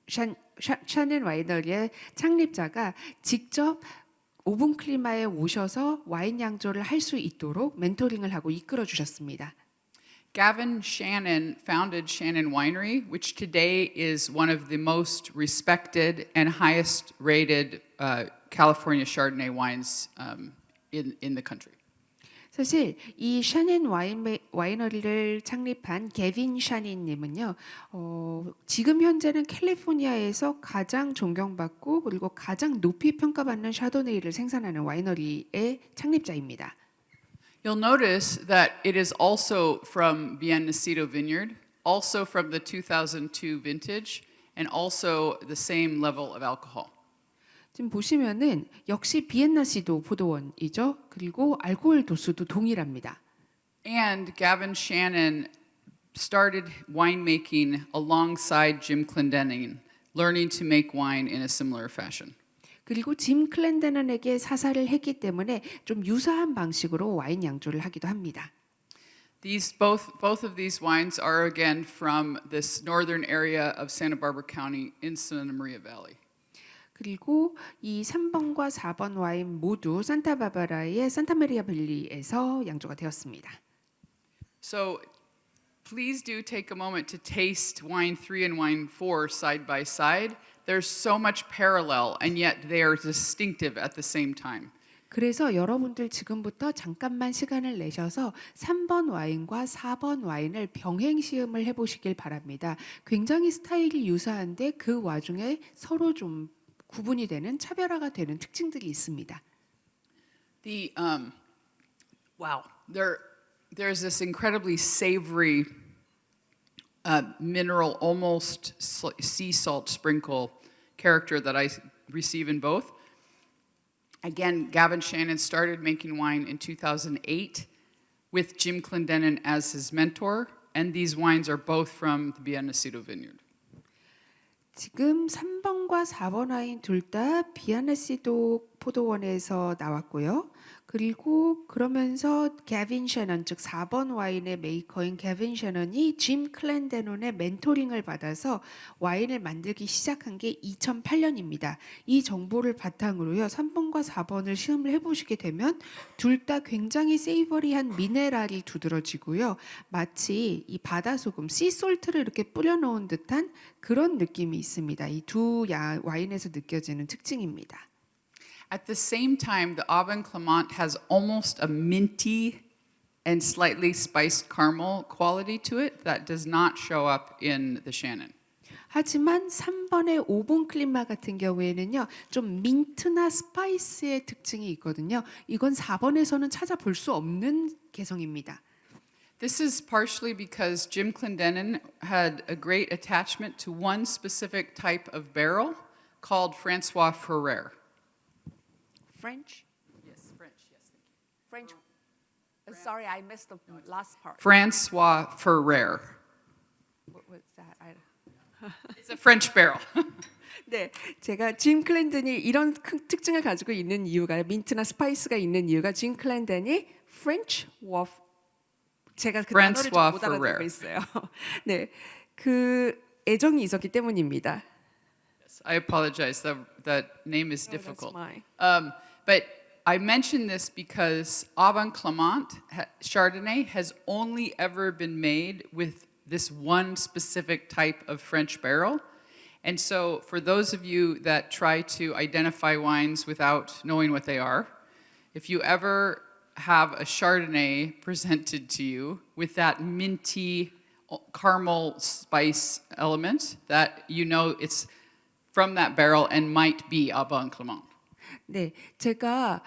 샤넨 와이너리의 창립자가 직접 오븐 클리마에 오셔서 와인 양조를 할 수 있도록 멘토링을 하고 이끌어 주셨습니다. Gavin Shannon founded Shannon Winery, which today is one of the most respected and highest rated California Chardonnay wines in the country. 사실 이 샤넨 와이너리를 창립한 게빈 샤넨님은요, 지금 현재는 캘리포니아에서 가장 존경받고 그리고 가장 높이 평가받는 샤도네이를 생산하는 와이너리의 창립자입니다. You'll notice that it is also from Bien Nacido Vineyard, also from the 2002 vintage, and also the same level of alcohol. 지금 보시면은 역시 비엔나시도 포도원이죠. 그리고 알코올 도수도 동일합니다. And Gavin Shannon started winemaking alongside Jim Clendenin, learning to make wine in a similar fashion. 그리고 짐 클렌데넌에게 사사를 했기 때문에 좀 유사한 방식으로 와인 양조를 하기도 합니다. These both of these wines are again from this northern area of Santa Barbara County in Santa Maria Valley. 그리고 이 3번과 4번 와인 모두 산타바바라의 산타마리아 밸리에서 양조가 되었습니다. So please do take a moment to taste wine 3 and wine 4 side by side. There's so much parallel and yet they are distinctive at the same time. 그래서 여러분들 지금부터 잠깐만 시간을 내셔서 3번 와인과 4번 와인을 병행 시음을 해보시길 바랍니다. 굉장히 스타일이 유사한데 그 와중에 서로 좀 구분이 되는 차별화가 되는 특징들이 있습니다. The wow, there's this incredibly savory mineral, almost sea salt sprinkle character that I receive in both. Again, Gavin Shannon started making wine in 2008 with Jim Clendenin as his mentor, and these wines are both from the Biennacido Vineyard. 지금 3번과 4번 와인 둘 다 비아나시도 포도원에서 나왔고요. 그리고 그러면서 게빈 셔넌 즉 4번 와인의 메이커인 게빈 셔넌이 짐 클렌데논의 멘토링을 받아서 와인을 만들기 시작한 게 2008년입니다. 이 정보를 바탕으로요. 3번과 4번을 시음을 해보시게 되면 둘 다 굉장히 세이버리한 미네랄이 두드러지고요. 마치 이 바다소금, 씨솔트를 이렇게 뿌려놓은 듯한 그런 느낌이 있습니다. 이 두 와인에서 느껴지는 특징입니다. At the same time, the Aubin Clement has almost a minty and slightly spiced caramel quality to it that does not show up in the Shannon. 하지만 3번의 오본 클리마 같은 경우에는요. 좀 민트나 스파이스의 특징이 있거든요. 이건 4번에서는 찾아볼 수 없는 개성입니다. This is partially because Jim Clendenin had a great attachment to one specific type of barrel called Francois Ferrer. French? Yes, French, yes. French. Sorry, I missed the last part. Francois Ferrer. What's that? It's a French barrel. 네, 제가 짐 클렌덴이 이런 특징을 가지고 있는 이유가 민트나 스파이스가 있는 이유가 짐 클렌덴이 French 와프 제가 그 단어를 좀 못 알아듣고 있어요. 네, 그 애정이 있었기 때문입니다. Yes, I apologize. That name is No, that's difficult. fine. But I mention this because Aubin Clement Chardonnay has only ever been made with this one specific type of French barrel. And so for those of you that try to identify wines without knowing what they are, if you ever have a Chardonnay presented to you with that minty caramel spice element, that you know it's from that barrel and might be Aubin Clement. 네, 제가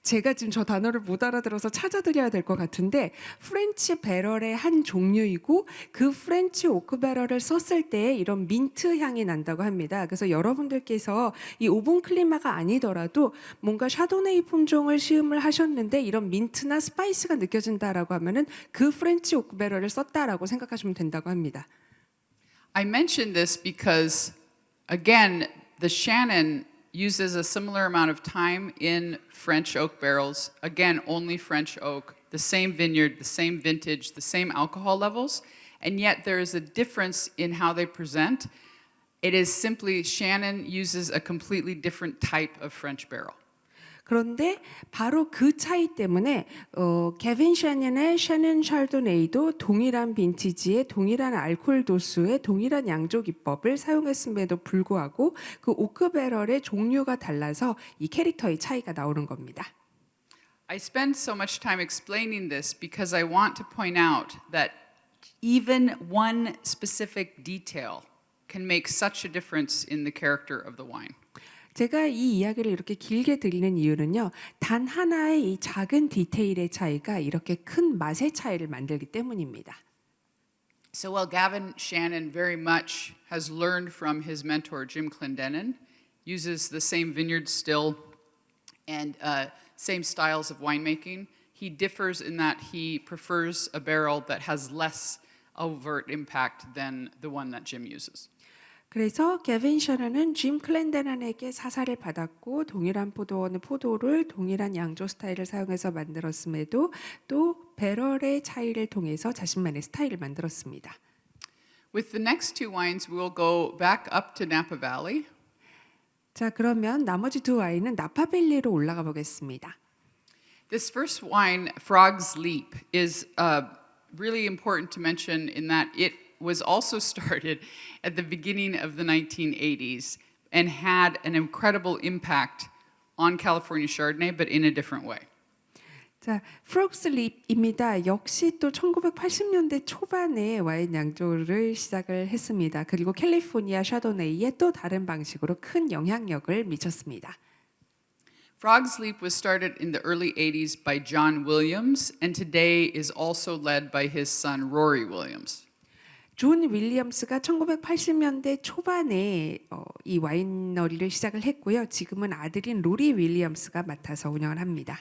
지금 저 단어를 못 알아들어서 찾아드려야 될 것 같은데 프렌치 배럴의 한 종류이고 그 프렌치 오크 배럴을 썼을 때 이런 민트 향이 난다고 합니다. 그래서 여러분들께서 이 오본 클리마가 아니더라도 뭔가 샤도네이 품종을 시음을 하셨는데 이런 민트나 스파이스가 느껴진다라고 하면은 그 프렌치 오크 배럴을 썼다라고 생각하시면 된다고 합니다. I mention this because, again, the Shannon uses a similar amount of time in French oak barrels. Again, only French oak, the same vineyard, the same vintage, the same alcohol levels, and yet there is a difference in how they present. It is simply Shannon uses a completely different type of French barrel. 그런데 바로 그 차이 때문에 게빈 샤넨의 샤넨 샬도네이도 동일한 빈티지에 동일한 알코올 도수에 동일한 양조 기법을 사용했음에도 불구하고 그 오크 배럴의 종류가 달라서 이 캐릭터의 차이가 나오는 겁니다. I spend so much time explaining this because I want to point out that even one specific detail can make such a difference in the character of the wine. 제가 이 이야기를 이렇게 길게 드리는 이유는요. 단 하나의 이 작은 디테일의 차이가 이렇게 큰 맛의 차이를 만들기 때문입니다. So while Gavin Shannon very much has learned from his mentor Jim Clendenin, uses the same vineyard still and same styles of winemaking, he differs in that he prefers a barrel that has less overt impact than the one that Jim uses. 그래서 게빈 셔너는 짐 클렌데넌에게 사사를 받았고 동일한 포도원의 포도를 동일한 양조 스타일을 사용해서 만들었음에도 또 배럴의 차이를 통해서 자신만의 스타일을 만들었습니다. With the next two wines, we will go back up to Napa Valley. 자, 그러면 나머지 두 와인은 나파밸리로 올라가 보겠습니다. This first wine, Frog's Leap, is really important to mention in that it was also started at the beginning of the 1980s and had an incredible impact on California Chardonnay, but in a different way. 자, 프록스 립입니다. 역시 또 1980년대 초반에 와인 양조를 시작을 했습니다. 그리고 캘리포니아 샤도네이에 또 다른 방식으로 큰 영향력을 미쳤습니다. Frog's Leap was started in the early 80s by John Williams, and today is also led by his son Rory Williams. 존 윌리엄스가 1980년대 초반에 이 와이너리를 시작을 했고요. 지금은 아들인 로리 윌리엄스가 맡아서 운영을 합니다.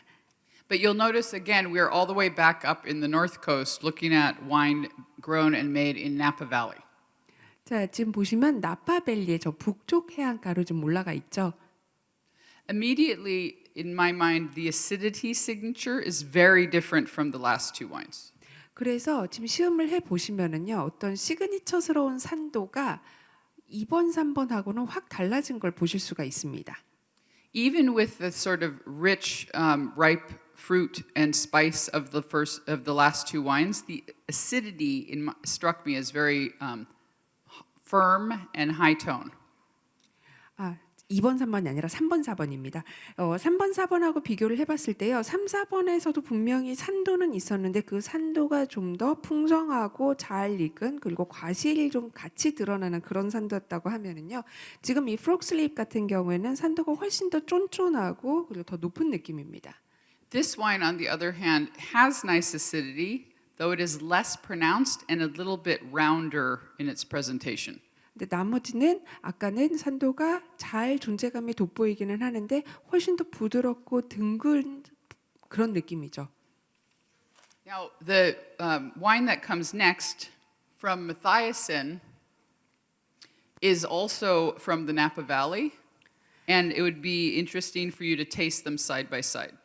But you'll notice again, we are all the way back up in the North Coast looking at wine grown and made in Napa Valley. 자, 지금 보시면 나파밸리의 저 북쪽 해안가로 좀 올라가 있죠. Immediately, in my mind, the acidity signature is very different from the last two wines. 그래서 지금 시음을 해 보시면은요. 어떤 시그니처스러운 산도가 2번, 3번하고는 확 달라진 걸 보실 수가 있습니다. Even with the sort of rich, ripe fruit and spice of the last two wines, the acidity struck me as very firm and high tone. 아, 2번, 3번이 아니라 3번, 4번입니다. 3번, 4번하고 비교를 해봤을 때요. 3, 4번에서도 분명히 산도는 있었는데 그 산도가 좀 더 풍성하고 잘 익은 그리고 과실이 좀 같이 드러나는 그런 산도였다고 하면은요. 지금 이 프록슬립 같은 경우에는 산도가 훨씬 더 쫀쫀하고 그리고 더 높은 느낌입니다. This wine, on the other hand, has nice acidity, though it is less pronounced and a little bit rounder in its presentation. 근데 나머지는 아까는 산도가 잘 존재감이 돋보이기는 하는데 훨씬 더 부드럽고 둥근 그런 느낌이죠. Now, the wine that comes next from Mathiasen is also from the Napa Valley, and it would be interesting for you to taste them side by side.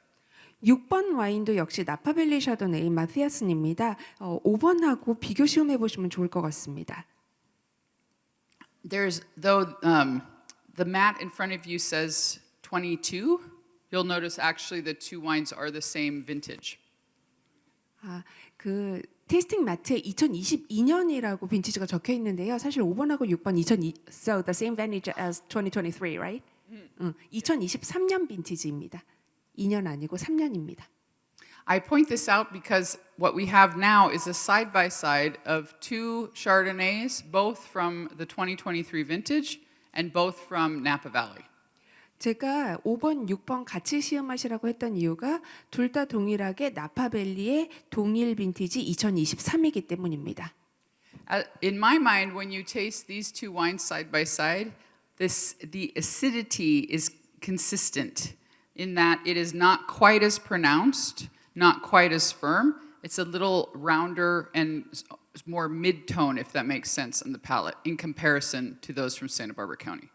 6번 와인도 역시 나파밸리 샤도네이 마티아슨입니다. 5번하고 비교 시음해 보시면 좋을 것 같습니다. There's, though the mat in front of you says 22, you'll notice actually the two wines are the same vintage. 아, 그 테이스팅 마트에 2022년이라고 빈티지가 적혀 있는데요. 사실 5번하고 6번 2002 so the same vintage as 2023, right? 2023년 빈티지입니다. 2년 아니고 3년입니다. I point this out because what we have now is a side-by-side of two Chardonnays, both from the 2023 vintage and both from Napa Valley. 제가 5번, 6번 같이 시음하시라고 했던 이유가 둘 다 동일하게 나파밸리의 동일 빈티지 2023이기 때문입니다. In my mind, when you taste these two wines side by side, the acidity is consistent in that it is not quite as pronounced, not quite as firm. It's a little rounder and more mid-tone, if that makes sense, on the palate in comparison to those from Santa Barbara County.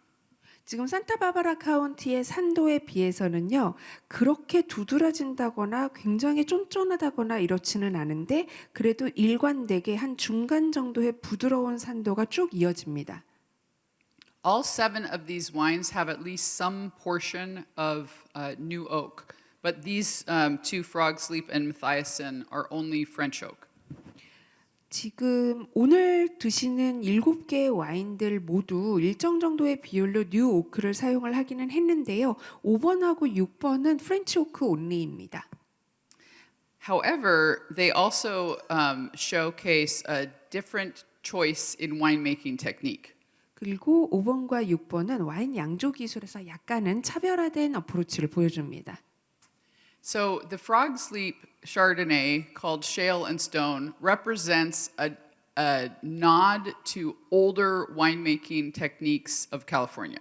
지금 산타바바라 카운티의 산도에 비해서는요. 그렇게 두드러진다거나 굉장히 쫀쫀하다거나 이렇지는 않은데 그래도 일관되게 한 중간 정도의 부드러운 산도가 쭉 이어집니다. All 7 of these wines have at least some portion of new oak, but these two, Frog's Leap and Mathiasen, are only French oak. 지금 오늘 드시는 7개의 와인들 모두 일정 정도의 비율로 뉴 오크를 사용을 하기는 했는데요. 5번하고 6번은 프렌치 오크 온리입니다. However, they also showcase a different choice in winemaking technique. 그리고 5번과 6번은 와인 양조 기술에서 약간은 차별화된 어프로치를 보여줍니다. So the Frog's Leap Chardonnay, called Shale and Stone, represents a nod to older winemaking techniques of California.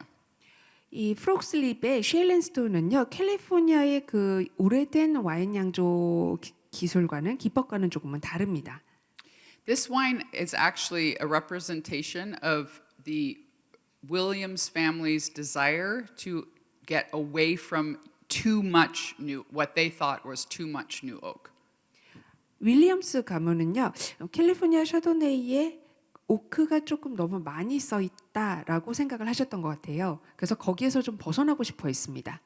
이 프록슬립의 쉐일앤스톤은요 캘리포니아의 그 오래된 와인 양조 기술과는 기법과는 조금은 다릅니다. This wine is actually a representation of the Williams family's desire to get away from too much new, what they thought was too much new oak. 윌리엄스 가문은요, 캘리포니아 샤도네이에 오크가 조금 너무 많이 써 있다라고 생각을 하셨던 것 같아요. 그래서 거기에서 좀 벗어나고 싶어 했습니다.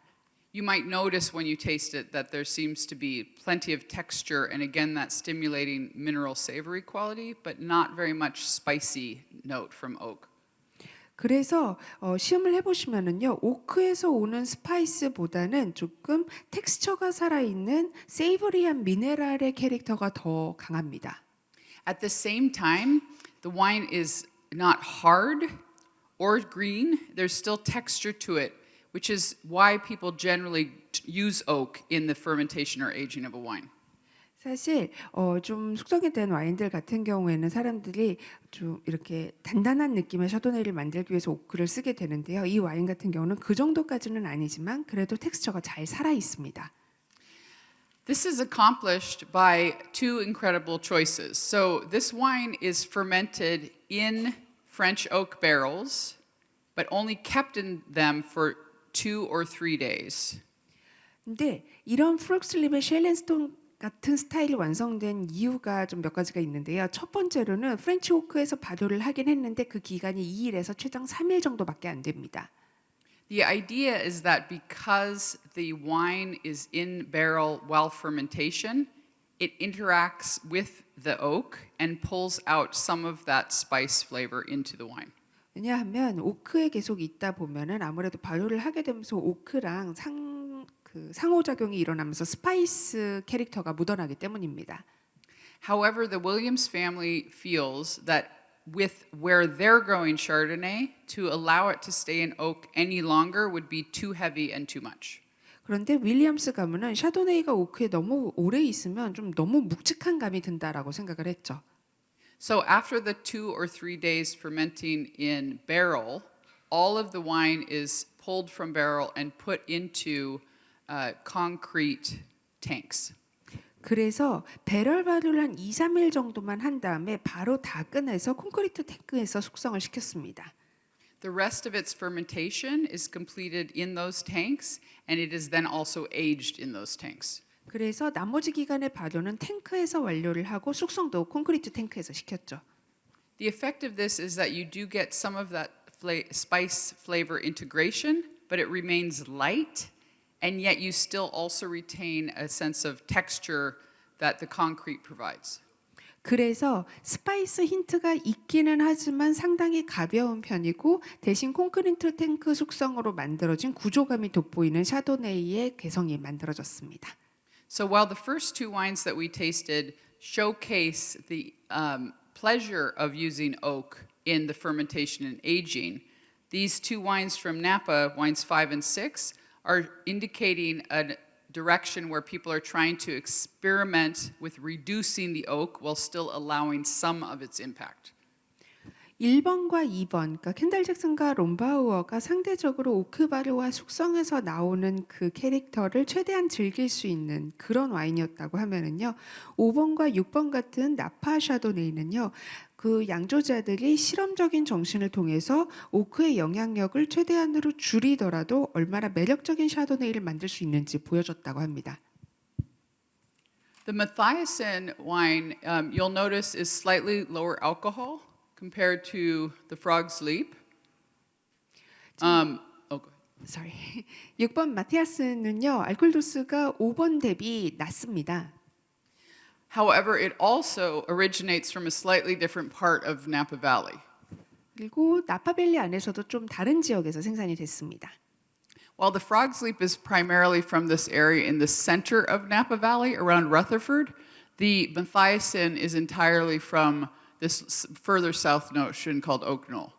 You might notice when you taste it that there seems to be plenty of texture and again that stimulating mineral savory quality, but not very much spicy note from oak. 그래서 시음을 해보시면은요, 오크에서 오는 스파이스보다는 조금 텍스처가 살아있는 세이버리한 미네랄의 캐릭터가 더 강합니다. At the same time, the wine is not hard or green. There's still texture to it, which is why people generally use oak in the fermentation or aging of a wine. 사실 좀 숙성이 된 와인들 같은 경우에는 사람들이 좀 이렇게 단단한 느낌의 샤도네이를 만들기 위해서 오크를 쓰게 되는데요. 이 와인 같은 경우는 그 정도까지는 아니지만 그래도 텍스처가 잘 살아 있습니다. This is accomplished by two incredible choices. So this wine is fermented in French oak barrels, but only kept in them for 2 or 3 days. 근데 이런 프록슬립의 쉘렌스톤 같은 스타일이 완성된 이유가 좀 몇 가지가 있는데요. 첫 번째로는 프렌치 오크에서 발효를 하긴 했는데 그 기간이 2일에서 최장 3일 정도밖에 안 됩니다. The idea is that because the wine is in barrel while fermentation, it interacts with the oak and pulls out some of that spice flavor into the wine. 왜냐하면 오크에 계속 있다 보면은 아무래도 발효를 하게 되면서 오크랑 상호작용이 일어나면서 스파이스 캐릭터가 묻어나기 때문입니다. However, the Williams family feels that with where they're growing Chardonnay, to allow it to stay in oak any longer would be too heavy and too much. 그런데 윌리엄스 가문은 샤도네이가 오크에 너무 오래 있으면 좀 너무 묵직한 감이 든다라고 생각을 했죠. So after the 2 or 3 days fermenting in barrel, all of the wine is pulled from barrel and put into concrete tanks. 그래서 배럴 발효를 한 2, 3일 정도만 한 다음에 바로 다 꺼내서 콘크리트 탱크에서 숙성을 시켰습니다. The rest of its fermentation is completed in those tanks, and it is then also aged in those tanks. 그래서 나머지 기간의 발효는 탱크에서 완료를 하고 숙성도 콘크리트 탱크에서 시켰죠. The effect of this is that you do get some of that spice flavor integration, but it remains light, and yet you still also retain a sense of texture that the concrete provides. 그래서 스파이스 힌트가 있기는 하지만 상당히 가벼운 편이고 대신 콘크리트 탱크 숙성으로 만들어진 구조감이 돋보이는 샤도네이의 개성이 만들어졌습니다. So while the first two wines that we tasted showcase the pleasure of using oak in the fermentation and aging, these two wines from Napa, wines 5 and 6, are indicating a direction where people are trying to experiment with reducing the oak while still allowing some of its impact. 1번과 2번, 그러니까 켄달 잭슨과 롬바우어가 상대적으로 오크 발효와 숙성에서 나오는 그 캐릭터를 최대한 즐길 수 있는 그런 와인이었다고 하면은요. 5번과 6번 같은 나파 샤도네이는요. 그 양조자들이 실험적인 정신을 통해서 오크의 영향력을 최대한으로 줄이더라도 얼마나 매력적인 샤도네이를 만들 수 있는지 보여줬다고 합니다. The Mathiasen wine, you'll notice, is slightly lower alcohol compared to the Frog's Leap. Go ahead. Sorry. 6번 마티아스는요. 알코올 도수가 5번 대비 낮습니다. However, it also originates from a slightly different part of Napa Valley. 그리고 나파밸리 안에서도 좀 다른 지역에서 생산이 됐습니다. While the Frog's Leap is primarily from this area in the center of Napa Valley around Rutherford, the Mathiasen is entirely from this further south notion called Oak Knoll.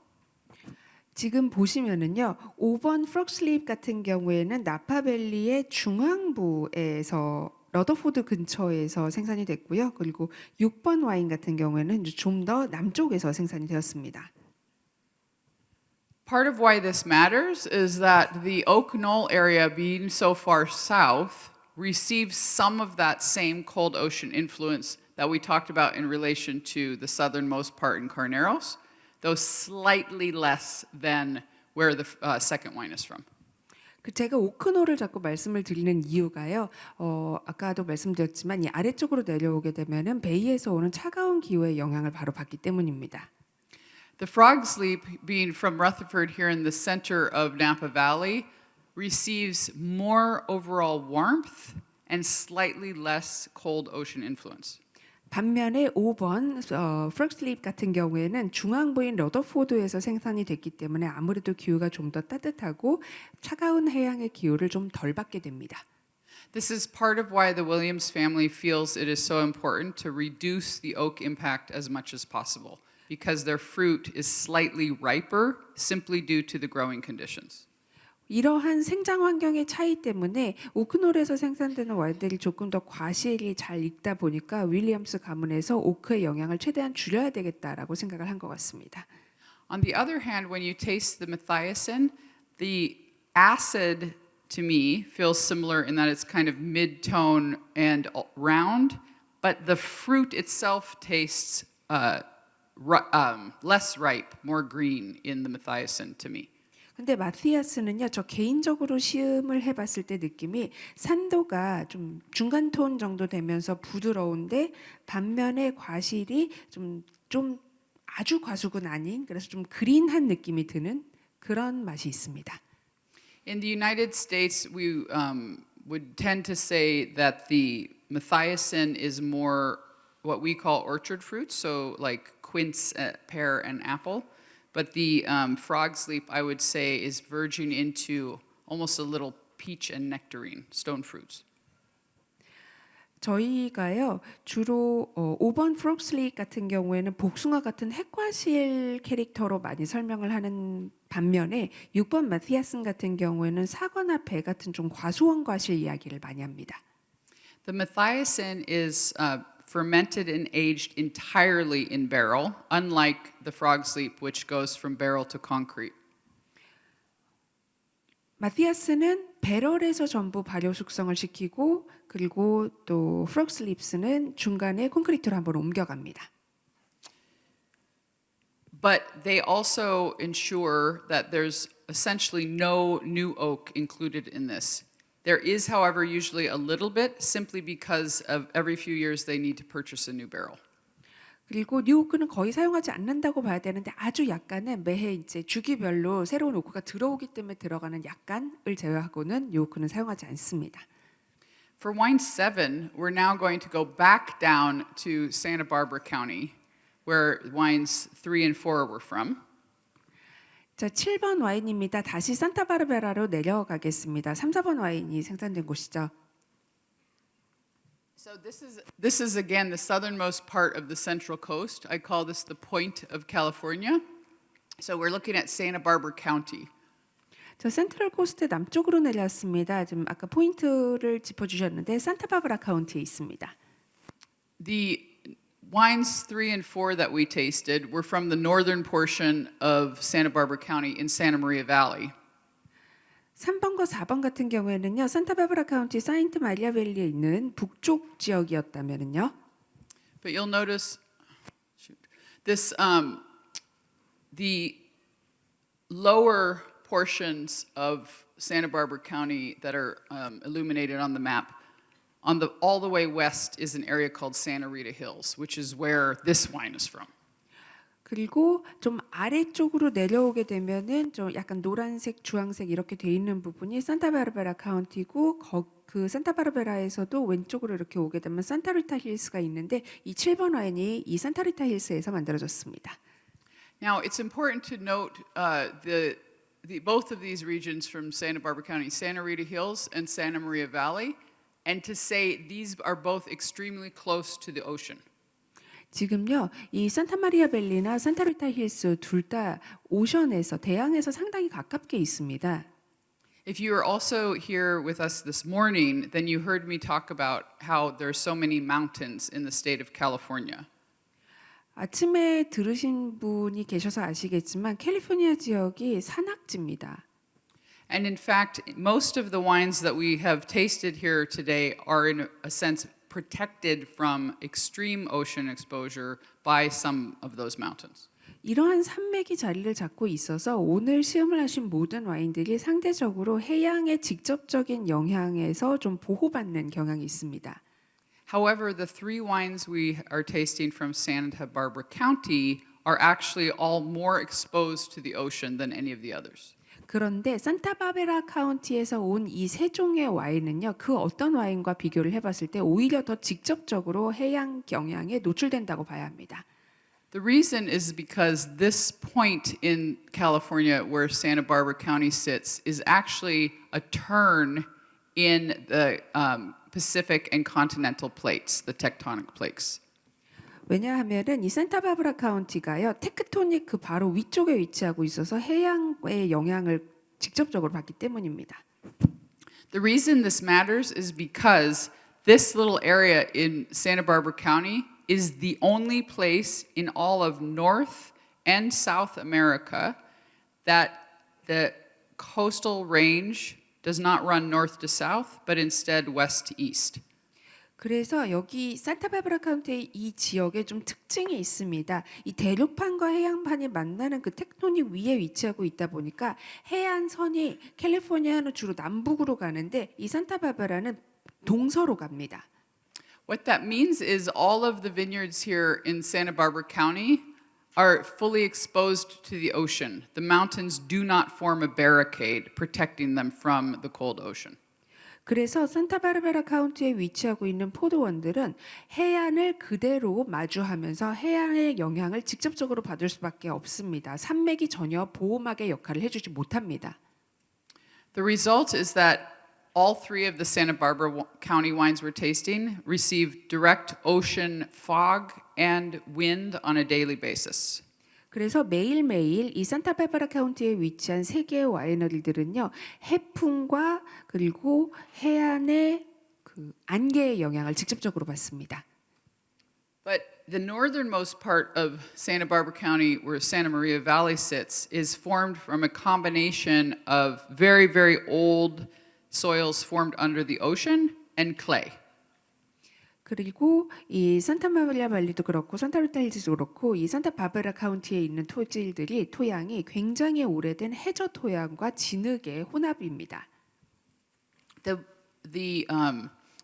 지금 보시면은요. 5번 프록슬립 같은 경우에는 나파밸리의 중앙부에서 러더포드 근처에서 생산이 됐고요. 그리고 6번 와인 같은 경우에는 좀 더 남쪽에서 생산이 되었습니다. Part of why this matters is that the Oak Knoll area, being so far south, receives some of that same cold ocean influence that we talked about in relation to the southernmost part in Carneros. though slightly less than where the second wine is from. 그 제가 오크노를 자꾸 말씀을 드리는 이유가요. 아까도 말씀드렸지만 이 아래쪽으로 내려오게 되면은 베이에서 오는 차가운 기후의 영향을 바로 받기 때문입니다. The Frog's Leap, being from Rutherford here in the center of Napa Valley, receives more overall warmth and slightly less cold ocean influence. 반면에 5번 프럭슬립 같은 경우에는 중앙부인 러더포드에서 생산이 됐기 때문에 아무래도 기후가 좀 더 따뜻하고 차가운 해양의 기후를 좀 덜 받게 됩니다. This is part of why the Williams family feels it is so important to reduce the oak impact as much as possible, because their fruit is slightly riper simply due to the growing conditions. 이러한 생장 환경의 차이 때문에 오크놀에서 생산되는 와인들이 조금 더 과실이 잘 익다 보니까 윌리엄스 가문에서 오크의 영향을 최대한 줄여야 되겠다라고 생각을 한 것 같습니다. On the other hand, when you taste the Mathiasen, the acid to me feels similar in that it's kind of mid-tone and round, but the fruit itself tastes less ripe, more green in the Mathiasen to me. 근데 마티아스는요, 저 개인적으로 시음을 해봤을 때 느낌이 산도가 좀 중간 톤 정도 되면서 부드러운데 반면에 과실이 좀 아주 과숙은 아닌 그래서 좀 그린한 느낌이 드는 그런 맛이 있습니다. In the United States, we would tend to say that the Mathiasen is more what we call orchard fruits, so like quince, pear, and apple. But the Frog's Leap, I would say, is verging into almost a little peach and nectarine, stone fruits. 저희가요 주로 5번 프록슬립 같은 경우에는 복숭아 같은 핵과실 캐릭터로 많이 설명을 하는 반면에 6번 마티아슨 같은 경우에는 사과나 배 같은 좀 과수원 과실 이야기를 많이 합니다. The Mathiasen is fermented and aged entirely in barrel, unlike the Frog's Leap, which goes from barrel to concrete. 마티아스는 배럴에서 전부 발효 숙성을 시키고 그리고 또 프록슬립스는 중간에 콘크리트로 한번 옮겨갑니다. But they also ensure that there's essentially no new oak included in this. There is, however, usually a little bit, simply because of every few years they need to purchase a new barrel. 그리고 뉴오크는 거의 사용하지 않는다고 봐야 되는데 아주 약간은 매해 이제 주기별로 새로운 오크가 들어오기 때문에 들어가는 약간을 제외하고는 뉴오크는 사용하지 않습니다. For wine 7, we're now going to go back down to Santa Barbara County, where wines 3 and 4 were from. 자, 7번 와인입니다. 다시 산타바르베라로 내려가겠습니다. 3, 4번 와인이 생산된 곳이죠. So this is again the southernmost part of the Central Coast. I call this the Point of California. So we're looking at Santa Barbara County. 저 센트럴 코스트 남쪽으로 내려왔습니다. 지금 아까 포인트를 짚어주셨는데 산타바바라 카운티에 있습니다. The wines 3 and 4 that we tasted were from the northern portion of Santa Barbara County in Santa Maria Valley. 3번과 4번 같은 경우에는요. 산타바바라 카운티 사인트 마리아 밸리에 있는 북쪽 지역이었다면은요. But you'll notice this the lower portions of Santa Barbara County that are illuminated on the map all the way west is an area called Santa Rita Hills, which is where this wine is from. 그리고 좀 아래쪽으로 내려오게 되면은 좀 약간 노란색, 주황색 이렇게 돼 있는 부분이 산타바르베라 카운티고 그 산타바르베라에서도 왼쪽으로 이렇게 오게 되면 산타리타 힐스가 있는데 이 7번 와인이 이 산타리타 힐스에서 만들어졌습니다. Now it's important to note both of these regions from Santa Barbara County, Santa Rita Hills and Santa Maria Valley, and to say these are both extremely close to the ocean. 지금요, 이 산타마리아 밸리나 산타리타 힐스 둘 다 오션에서 대양에서 상당히 가깝게 있습니다. If you were also here with us this morning, then you heard me talk about how there are so many mountains in the state of California. 아침에 들으신 분이 계셔서 아시겠지만 캘리포니아 지역이 산악지입니다. And in fact, most of the wines that we have tasted here today are in a sense protected from extreme ocean exposure by some of those mountains. 이러한 산맥이 자리를 잡고 있어서 오늘 시음을 하신 모든 와인들이 상대적으로 해양의 직접적인 영향에서 좀 보호받는 경향이 있습니다. However, the three wines we are tasting from Santa Barbara County are actually all more exposed to the ocean than any of the others. 그런데 산타바베라 카운티에서 온 이 세 종의 와인은요, 그 어떤 와인과 비교를 해봤을 때 오히려 더 직접적으로 해양 영향에 노출된다고 봐야 합니다. The reason is because this point in California where Santa Barbara County sits is actually a turn in the Pacific and continental plates, the tectonic plates. 왜냐하면은 이 산타바바라 카운티가요, 테크토닉 그 바로 위쪽에 위치하고 있어서 해양의 영향을 직접적으로 받기 때문입니다. The reason this matters is because this little area in Santa Barbara County is the only place in all of North and South America that the coastal range does not run north to south, but instead west to east. 그래서 여기 산타바바라 카운티의 이 지역에 좀 특징이 있습니다. 이 대륙판과 해양판이 만나는 그 텍토닉 위에 위치하고 있다 보니까 해안선이 캘리포니아는 주로 남북으로 가는데 이 산타바바라는 동서로 갑니다. What that means is all of the vineyards here in Santa Barbara County are fully exposed to the ocean. The mountains do not form a barricade protecting them from the cold ocean. 그래서 산타바바라 카운티에 위치하고 있는 포도원들은 해안을 그대로 마주하면서 해안의 영향을 직접적으로 받을 수밖에 없습니다. 산맥이 전혀 보호막의 역할을 해주지 못합니다. The result is that all three of the Santa Barbara County wines we're tasting receive direct ocean fog and wind on a daily basis. 그래서 매일매일 이 산타바바라 카운티에 위치한 세 개의 와이너리들은요, 해풍과 그리고 해안의 그 안개의 영향을 직접적으로 받습니다. But the northernmost part of Santa Barbara County, where Santa Maria Valley sits, is formed from a combination of very, very old soils formed under the ocean and clay. 그리고 이 산타마리아 발리도 그렇고 산타루타 힐즈도 그렇고 이 산타바바라 카운티에 있는 토질들이 토양이 굉장히 오래된 해저 토양과 진흙의 혼합입니다. The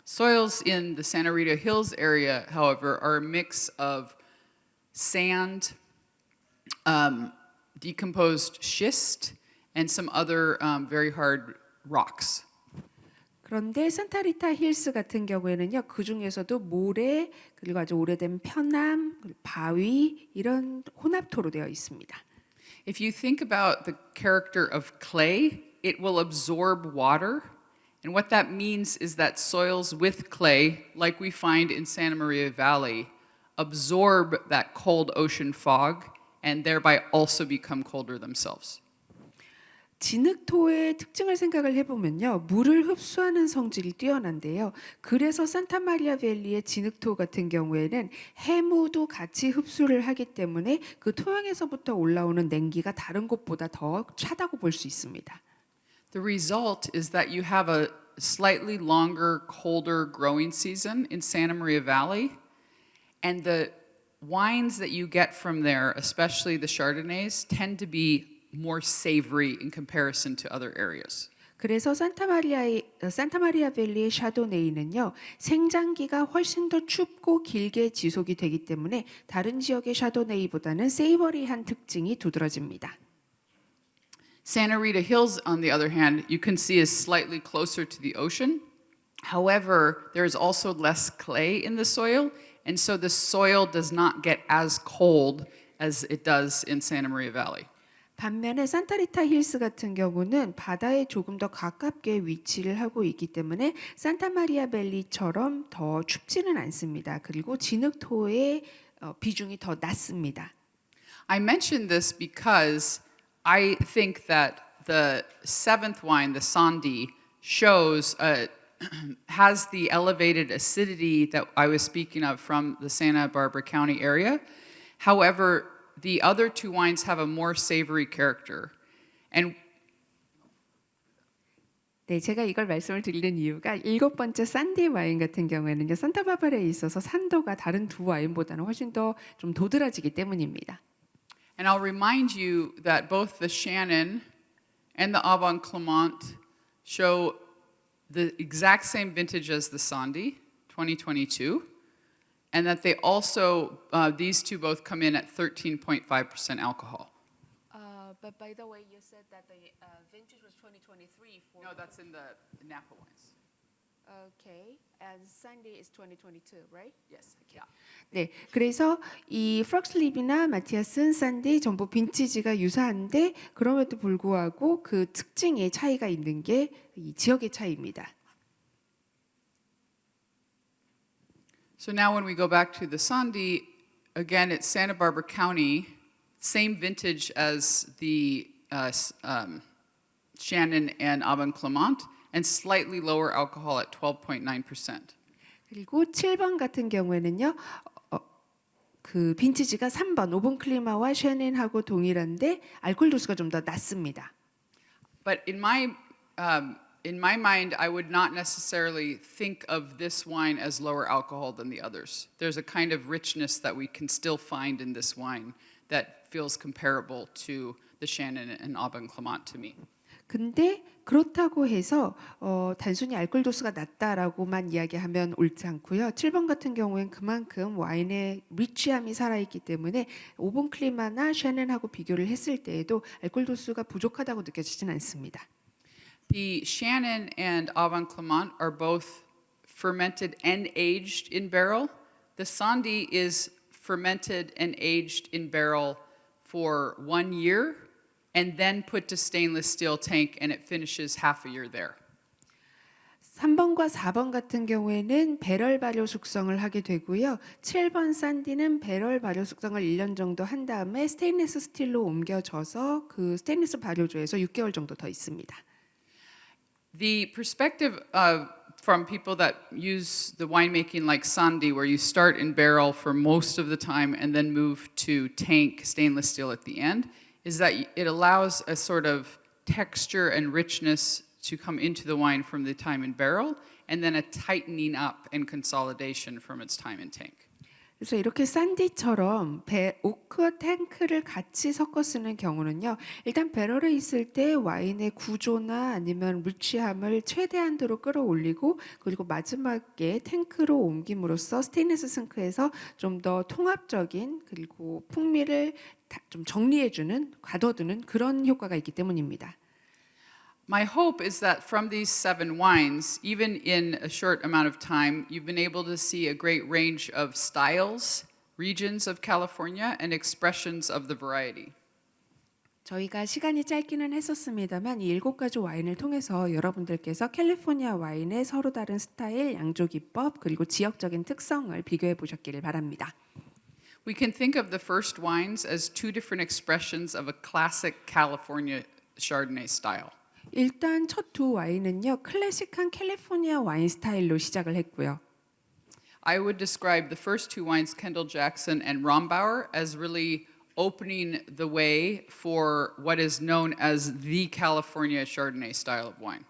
soils in the Santa Rita Hills area, however, are a mix of sand, decomposed schist, and some other very hard rocks. 그런데 산타리타 힐스 같은 경우에는요, 그 중에서도 모래 그리고 아주 오래된 편암, 바위 이런 혼합토로 되어 있습니다. If you think about the character of clay, it will absorb water. And what that means is that soils with clay, like we find in Santa Maria Valley, absorb that cold ocean fog and thereby also become colder themselves. 진흙토의 특징을 생각을 해보면요, 물을 흡수하는 성질이 뛰어난데요. 그래서 산타마리아 밸리의 진흙토 같은 경우에는 해무도 같이 흡수를 하기 때문에 그 토양에서부터 올라오는 냉기가 다른 곳보다 더 차다고 볼 수 있습니다. The result is that you have a slightly longer, colder growing season in Santa Maria Valley, and the wines that you get from there, especially the Chardonnays, tend to be more savory in comparison to other areas. 그래서 산타마리아 밸리의 샤도네이는요, 생장기가 훨씬 더 춥고 길게 지속이 되기 때문에 다른 지역의 샤도네이보다는 세이버리한 특징이 두드러집니다. Santa Rita Hills, on the other hand, you can see is slightly closer to the ocean. However, there is also less clay in the soil, and so the soil does not get as cold as it does in Santa Maria Valley. 반면에 산타리타 힐스 같은 경우는 바다에 조금 더 가깝게 위치를 하고 있기 때문에 산타마리아 밸리처럼 더 춥지는 않습니다. 그리고 진흙토의 비중이 더 낮습니다. I mention this because I think that the seventh wine, the Sandi, shows has the elevated acidity that I was speaking of from the Santa Barbara County area. However, the other two wines have a more savory character. And 네, 제가 이걸 말씀을 드리는 이유가 7번째 산디 와인 같은 경우에는요, 산타바바라에 있어서 산도가 다른 두 와인보다는 훨씬 더 좀 도드라지기 때문입니다. And I'll remind you that both the Shannon and the Avant Clement show the exact same vintage as the Sandy, 2022, and that they also, these two both come in at 13.5% alcohol. But by the way, you said that the vintage was 2023 for. No, that's in the Napa wines. Okay, and Sandy is 2022, right? Yes, yeah. 네, 그래서 이 프럭슬립이나 마티아슨, 산디 전부 빈티지가 유사한데 그럼에도 불구하고 그 특징의 차이가 있는 게 이 지역의 차이입니다. So now when we go back to the Sandy, again, it's Santa Barbara County, same vintage as the Shannon and Avant Clement, and slightly lower alcohol at 12.9%. 그리고 7번 같은 경우에는요. 그 빈티지가 3번 오븐 클리마와 샤넨하고 동일한데 알코올 도수가 좀 더 낮습니다. But in my mind, I would not necessarily think of this wine as lower alcohol than the others. There's a kind of richness that we can still find in this wine that feels comparable to the Shannon and Avant Clement to me. 근데 그렇다고 해서 단순히 알코올 도수가 낮다라고만 이야기하면 옳지 않고요. 7번 같은 경우엔 그만큼 와인의 리치함이 살아있기 때문에 오븐 클리마나 샤넨하고 비교를 했을 때에도 알코올 도수가 부족하다고 느껴지진 않습니다. The Shannon and Avant Clement are both fermented and aged in barrel. The Sandy is fermented and aged in barrel for 1 year and then put to stainless steel tank and it finishes half a year there. 3번과 4번 같은 경우에는 배럴 발효 숙성을 하게 되고요. 7번 산디는 배럴 발효 숙성을 1년 정도 한 다음에 스테인리스 스틸로 옮겨져서 그 스테인리스 발효조에서 6개월 정도 더 있습니다. The perspective from people that use the winemaking like Sandy, where you start in barrel for most of the time and then move to tank stainless steel at the end, is that it allows a sort of texture and richness to come into the wine from the time in barrel, and then a tightening up and consolidation from its time in tank. 그래서 이렇게 산디처럼 오크 탱크를 같이 섞어 쓰는 경우는요. 일단 배럴에 있을 때 와인의 구조나 아니면 리치함을 최대한도로 끌어올리고 그리고 마지막에 탱크로 옮김으로써 스테인리스 싱크에서 좀 더 통합적인 그리고 풍미를 좀 정리해주는 가둬두는 그런 효과가 있기 때문입니다. My hope is that from these 7 wines, even in a short amount of time, you've been able to see a great range of styles, regions of California, and expressions of the variety. 저희가 시간이 짧기는 했었습니다만 이 7가지 와인을 통해서 여러분들께서 캘리포니아 와인의 서로 다른 스타일, 양조 기법, 그리고 지역적인 특성을 비교해 보셨기를 바랍니다. We can think of the first wines as 2 different expressions of a classic California Chardonnay style. 일단 첫 두 와인은요. 클래식한 캘리포니아 와인 스타일로 시작을 했고요. I would describe the first 2 wines, Kendall Jackson and Rombauer, as really opening the way for what is known as the California Chardonnay style of wine.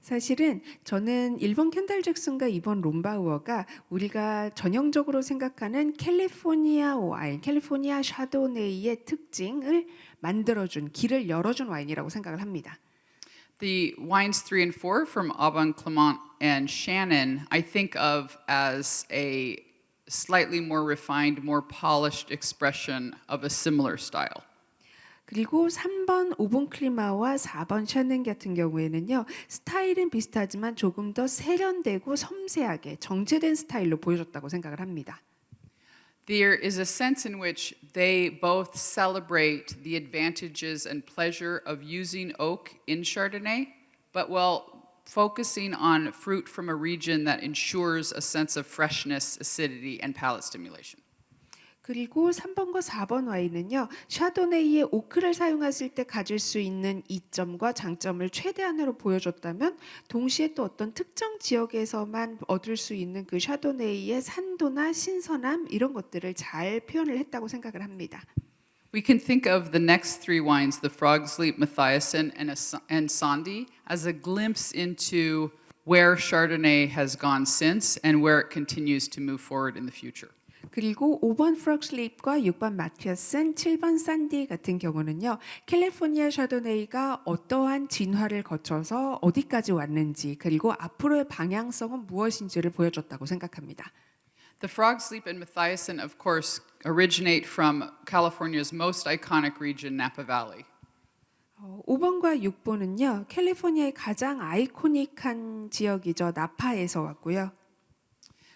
사실은 저는 1번 켄달 잭슨과 2번 롬바우어가 우리가 전형적으로 생각하는 캘리포니아 와인, 캘리포니아 샤도네이의 특징을 만들어준 길을 열어준 와인이라고 생각을 합니다. The wines 3 and 4 from Avant Clement and Shannon, I think of as a slightly more refined, more polished expression of a similar style. 그리고 3번 오븐 클리마와 4번 샤넨 같은 경우에는요. 스타일은 비슷하지만 조금 더 세련되고 섬세하게 정제된 스타일로 보여줬다고 생각을 합니다. There is a sense in which they both celebrate the advantages and pleasure of using oak in Chardonnay, but while focusing on fruit from a region that ensures a sense of freshness, acidity, and palate stimulation. 그리고 3번과 4번 와인은요. 샤도네이의 오크를 사용했을 때 가질 수 있는 이점과 장점을 최대한으로 보여줬다면 동시에 또 어떤 특정 지역에서만 얻을 수 있는 그 샤도네이의 산도나 신선함 이런 것들을 잘 표현을 했다고 생각을 합니다. We can think of the next 3 wines, the Frog's Leap, Mathiasen, and Sandy, as a glimpse into where Chardonnay has gone since and where it continues to move forward in the future. 그리고 5번 프록슬립과 6번 마티아슨, 7번 산디 같은 경우는요. 캘리포니아 샤도네이가 어떠한 진화를 거쳐서 어디까지 왔는지 그리고 앞으로의 방향성은 무엇인지를 보여줬다고 생각합니다. The frog sleep and Mathiasen, of course, originate from California's most iconic region, Napa Valley. 5번과 6번은요. 캘리포니아의 가장 아이코닉한 지역이죠. 나파에서 왔고요.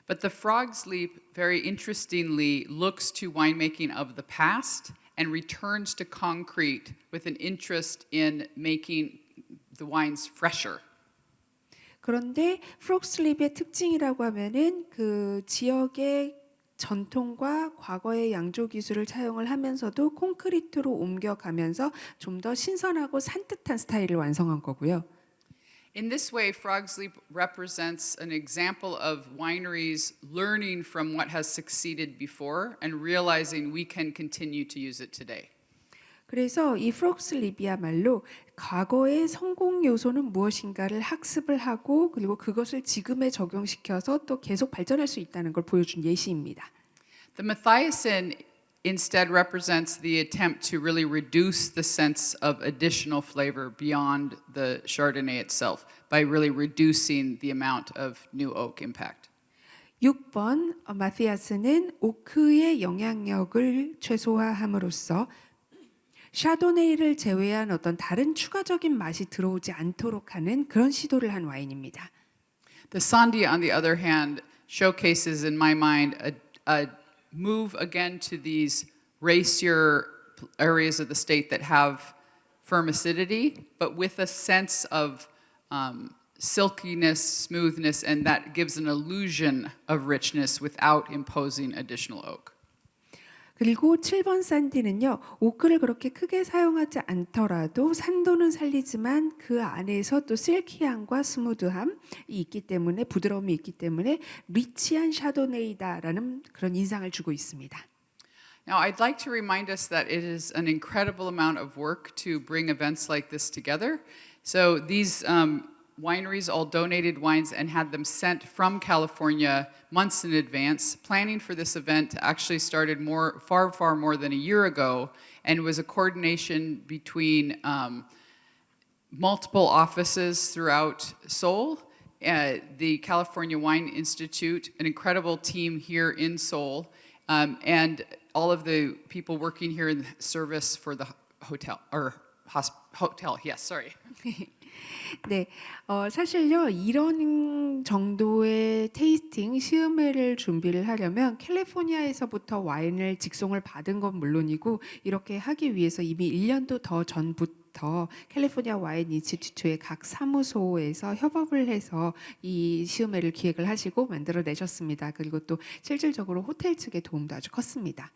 But the frog sleep, very interestingly, looks to winemaking of the past and returns to concrete with an interest in making the wines fresher. 그런데 프록슬립의 특징이라고 하면은 그 지역의 전통과 과거의 양조 기술을 차용을 하면서도 콘크리트로 옮겨가면서 좀 더 신선하고 산뜻한 스타일을 완성한 거고요. In this way, Frog Sleep represents an example of wineries learning from what has succeeded before and realizing we can continue to use it today. 그래서 이 프록슬립이야말로 과거의 성공 요소는 무엇인가를 학습을 하고 그리고 그것을 지금에 적용시켜서 또 계속 발전할 수 있다는 걸 보여준 예시입니다. The Mathiasen instead represents the attempt to really reduce the sense of additional flavor beyond the Chardonnay itself by really reducing the amount of new oak impact. 6번 마티아스는 오크의 영향력을 최소화함으로써 샤도네이를 제외한 어떤 다른 추가적인 맛이 들어오지 않도록 하는 그런 시도를 한 와인입니다. The Sandia, on the other hand, showcases in my mind a move again to these racier areas of the state that have firm acidity, but with a sense of silkiness, smoothness, and that gives an illusion of richness without imposing additional oak. 그리고 7번 산디는요. 오크를 그렇게 크게 사용하지 않더라도 산도는 살리지만 그 안에서 또 실키함과 스무드함이 있기 때문에 부드러움이 있기 때문에 리치한 샤도네이다라는 그런 인상을 주고 있습니다. Now, I'd like to remind us that it is an incredible amount of work to bring events like this together. So these wineries all donated wines and had them sent from California months in advance. Planning for this event actually started far more than a year ago, and was a coordination between multiple offices throughout Seoul, the California Wine Institute, an incredible team here in Seoul, and all of the people working here in the service for the hotel, hotel, yes, sorry. 네, 사실요 이런 정도의 테이스팅 시음회를 준비를 하려면 캘리포니아에서부터 와인을 직송을 받은 건 물론이고 이렇게 하기 위해서 이미 1년도 더 전부터 캘리포니아 와인 인스티튜트의 각 사무소에서 협업을 해서 이 시음회를 기획을 하시고 만들어내셨습니다. 그리고 또 실질적으로 호텔 측의 도움도 아주 컸습니다.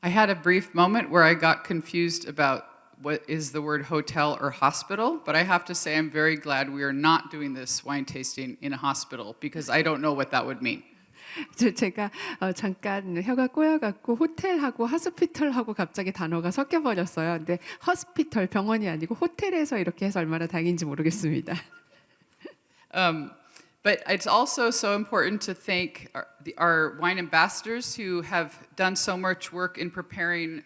I had a brief moment where I got confused about what is the word hotel or hospital, but I have to say I'm very glad we are not doing this wine tasting in a hospital because I don't know what that would mean. 제가 잠깐 혀가 꼬여갖고 호텔하고 하스피털하고 갑자기 단어가 섞여버렸어요. 근데 허스피털 병원이 아니고 호텔에서 이렇게 해서 얼마나 다행인지 모르겠습니다. But it's also so important to thank our wine ambassadors who have done so much work in preparing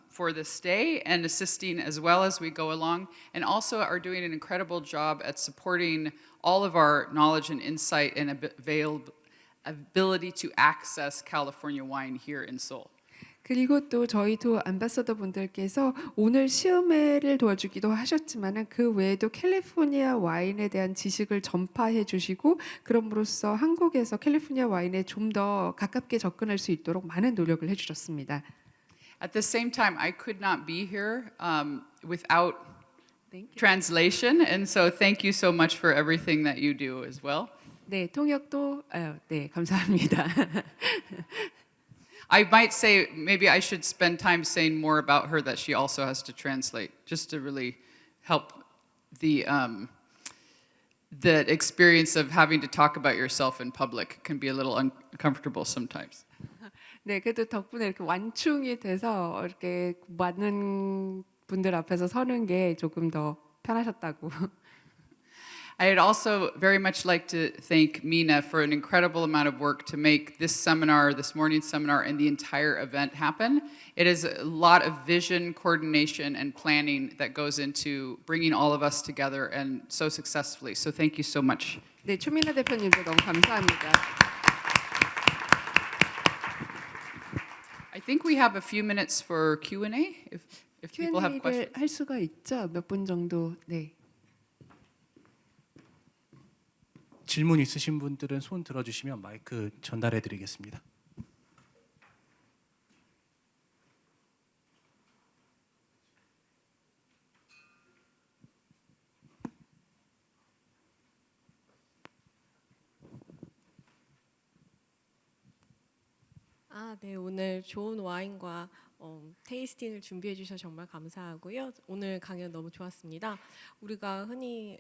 for the stay and assisting as well as we go along, and also are doing an incredible job at supporting all of our knowledge and insight and ability to access California wine here in Seoul. 그리고 또 저희 두 암바서더 분들께서 오늘 시음회를 도와주기도 하셨지만은 그 외에도 캘리포니아 와인에 대한 지식을 전파해 주시고 그럼으로써 한국에서 캘리포니아 와인에 좀 더 가깝게 접근할 수 있도록 많은 노력을 해주셨습니다. At the same time, I could not be here without translation, and so thank you so much for everything that you do as well. 네, 통역도 네, 감사합니다. I might say maybe I should spend time saying more about her that she also has to translate, just to really help the experience of having to talk about yourself in public can be a little uncomfortable sometimes. 네, 그래도 덕분에 이렇게 완충이 돼서 이렇게 많은 분들 앞에서 서는 게 조금 더 편하셨다고. I'd also very much like to thank Mina for an incredible amount of work to make this seminar, this morning's seminar, and the entire event happen. It is a lot of vision, coordination, and planning that goes into bringing all of us together and so successfully. So thank you so much. 네, 최민아 대표님도 너무 감사합니다. I think we have a few minutes for Q&A if people have questions. Q&A를 할 수가 있죠. 몇 분 정도. 네. 질문 있으신 분들은 손 들어주시면 마이크 전달해 드리겠습니다. 네, 오늘 좋은 와인과 테이스팅을 준비해 주셔서 정말 감사하고요. 오늘 강연 너무 좋았습니다. 우리가 흔히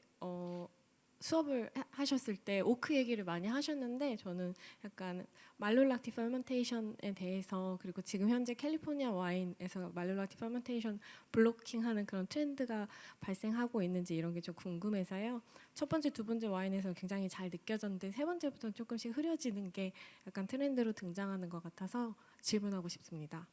수업을 하셨을 때 오크 얘기를 많이 하셨는데 저는 약간 말롤락틱 퍼먼테이션에 대해서 그리고 지금 현재 캘리포니아 와인에서 말롤락틱 퍼먼테이션 블로킹하는 그런 트렌드가 발생하고 있는지 이런 게 좀 궁금해서요. 첫 번째, 두 번째 와인에서 굉장히 잘 느껴졌는데 세 번째부터는 조금씩 흐려지는 게 약간 트렌드로 등장하는 것 같아서 질문하고 싶습니다.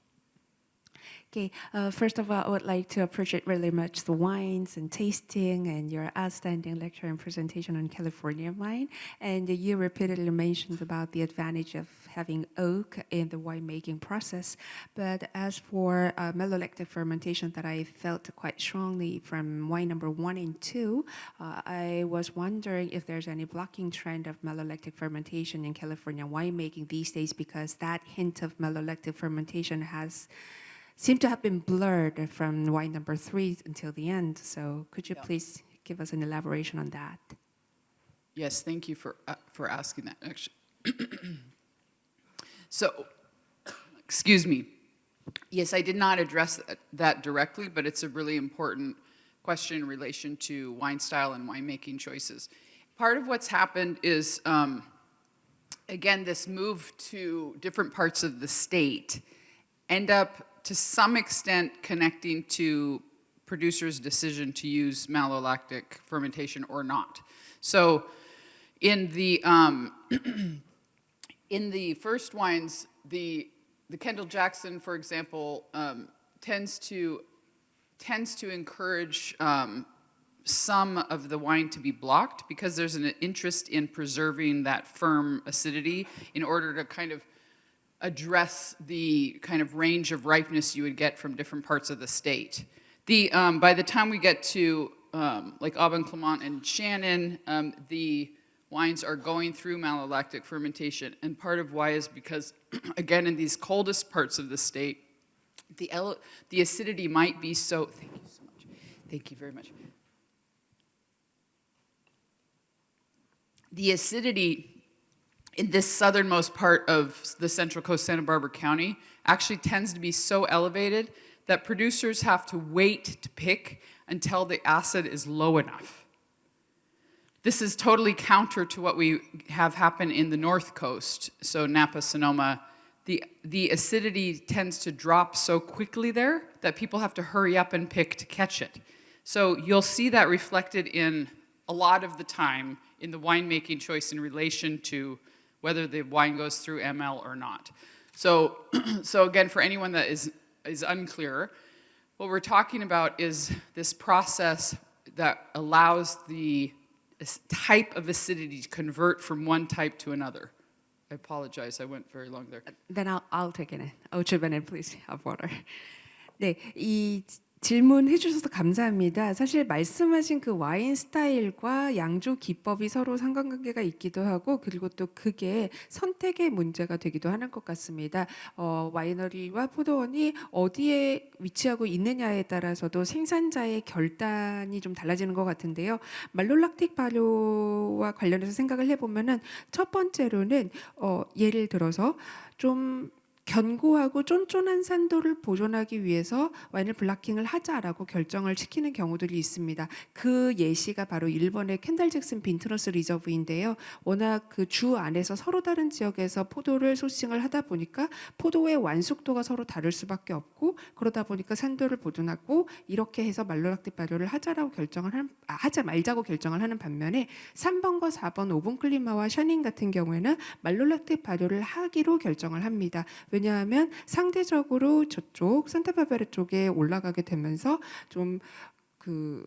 Okay, first of all, I would like to appreciate really much the wines and tasting and your outstanding lecture and presentation on California wine. And you repeatedly mentioned about the advantage of having oak in the winemaking process. But as for malolactic fermentation that I felt quite strongly from wine number 1 and 2, I was wondering if there's any blocking trend of malolactic fermentation in California winemaking these days, because that hint of malolactic fermentation has seem to have been blurred from wine number 3 until the end. So could you please give us an elaboration on that? Yes, thank you for asking that. Actually, so, excuse me. Yes, I did not address that directly, but it's a really important question in relation to wine style and winemaking choices. Part of what's happened is, again, this move to different parts of the state end up to some extent connecting to producers' decision to use malolactic fermentation or not. So in the in the first wines, the Kendall Jackson, for example, tends to encourage some of the wine to be blocked because there's an interest in preserving that firm acidity in order to kind of address the kind of range of ripeness you would get from different parts of the state. By the time we get to like Aubin Clement and Shannon, the wines are going through malolactic fermentation, and part of why is because, again, in these coldest parts of the state, the acidity might be so. Thank you so much. Thank you very much. The acidity in this southernmost part of the Central Coast, Santa Barbara County, actually tends to be so elevated that producers have to wait to pick until the acid is low enough. This is totally counter to what we have happen in the North Coast, so Napa, Sonoma. The acidity tends to drop so quickly there that people have to hurry up and pick to catch it. So you'll see that reflected in a lot of the time in the winemaking choice in relation to whether the wine goes through ML or not. So, so again, for anyone that is unclear, what we're talking about is this process that allows the type of acidity to convert from one type to another. I apologize, I went very long there. Then I'll take it in. Bennett, please have water. 네, 이 질문해 주셔서 감사합니다. 사실 말씀하신 그 와인 스타일과 양조 기법이 서로 상관관계가 있기도 하고, 그리고 또 그게 선택의 문제가 되기도 하는 것 같습니다. 와이너리와 포도원이 어디에 위치하고 있느냐에 따라서도 생산자의 결단이 좀 달라지는 것 같은데요. 말롤락틱 발효와 관련해서 생각을 해보면은 첫 번째로는 예를 들어서 좀 견고하고 쫀쫀한 산도를 보존하기 위해서 와인을 블락킹을 하자라고 결정을 시키는 경우들이 있습니다. 그 예시가 바로 일본의 켄달 잭슨 빈트너스 리저브인데요. 워낙 그 주 안에서 서로 다른 지역에서 포도를 소싱을 하다 보니까 포도의 완숙도가 서로 다를 수밖에 없고 그러다 보니까 산도를 보존하고 이렇게 해서 말로락틱 발효를 하자 말자고 결정을 하는 반면에 3번과 4번 오븐 클리마와 셔닝 같은 경우에는 말로락틱 발효를 하기로 결정을 합니다. 왜냐하면 상대적으로 저쪽 산타바바라 쪽에 올라가게 되면서 좀 그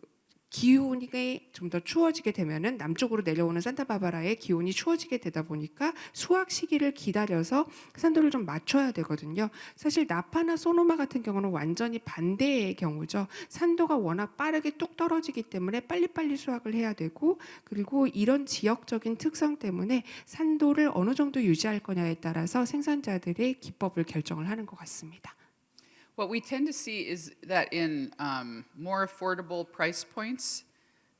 기온이 좀 더 추워지게 되면은 남쪽으로 내려오는 산타바바라의 기온이 추워지게 되다 보니까 수확 시기를 기다려서 산도를 좀 맞춰야 되거든요. 사실 나파나 소노마 같은 경우는 완전히 반대의 경우죠. 산도가 워낙 빠르게 뚝 떨어지기 때문에 빨리빨리 수확을 해야 되고 그리고 이런 지역적인 특성 때문에 산도를 어느 정도 유지할 거냐에 따라서 생산자들의 기법을 결정을 하는 것 같습니다. What we tend to see is that in more affordable price points,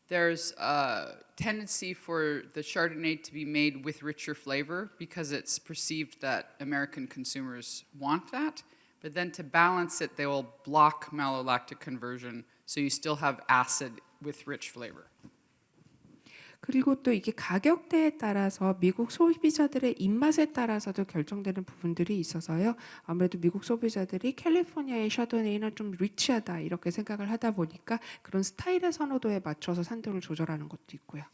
there's a tendency for the Chardonnay to be made with richer flavor because it's perceived that American consumers want that. But then to balance it, they will block malolactic conversion, so you still have acid with rich flavor. 그리고 또 이게 가격대에 따라서 미국 소비자들의 입맛에 따라서도 결정되는 부분들이 있어서요. 아무래도 미국 소비자들이 캘리포니아의 샤도네이는 좀 리치하다 이렇게 생각을 하다 보니까 그런 스타일의 선호도에 맞춰서 산도를 조절하는 것도 있고요.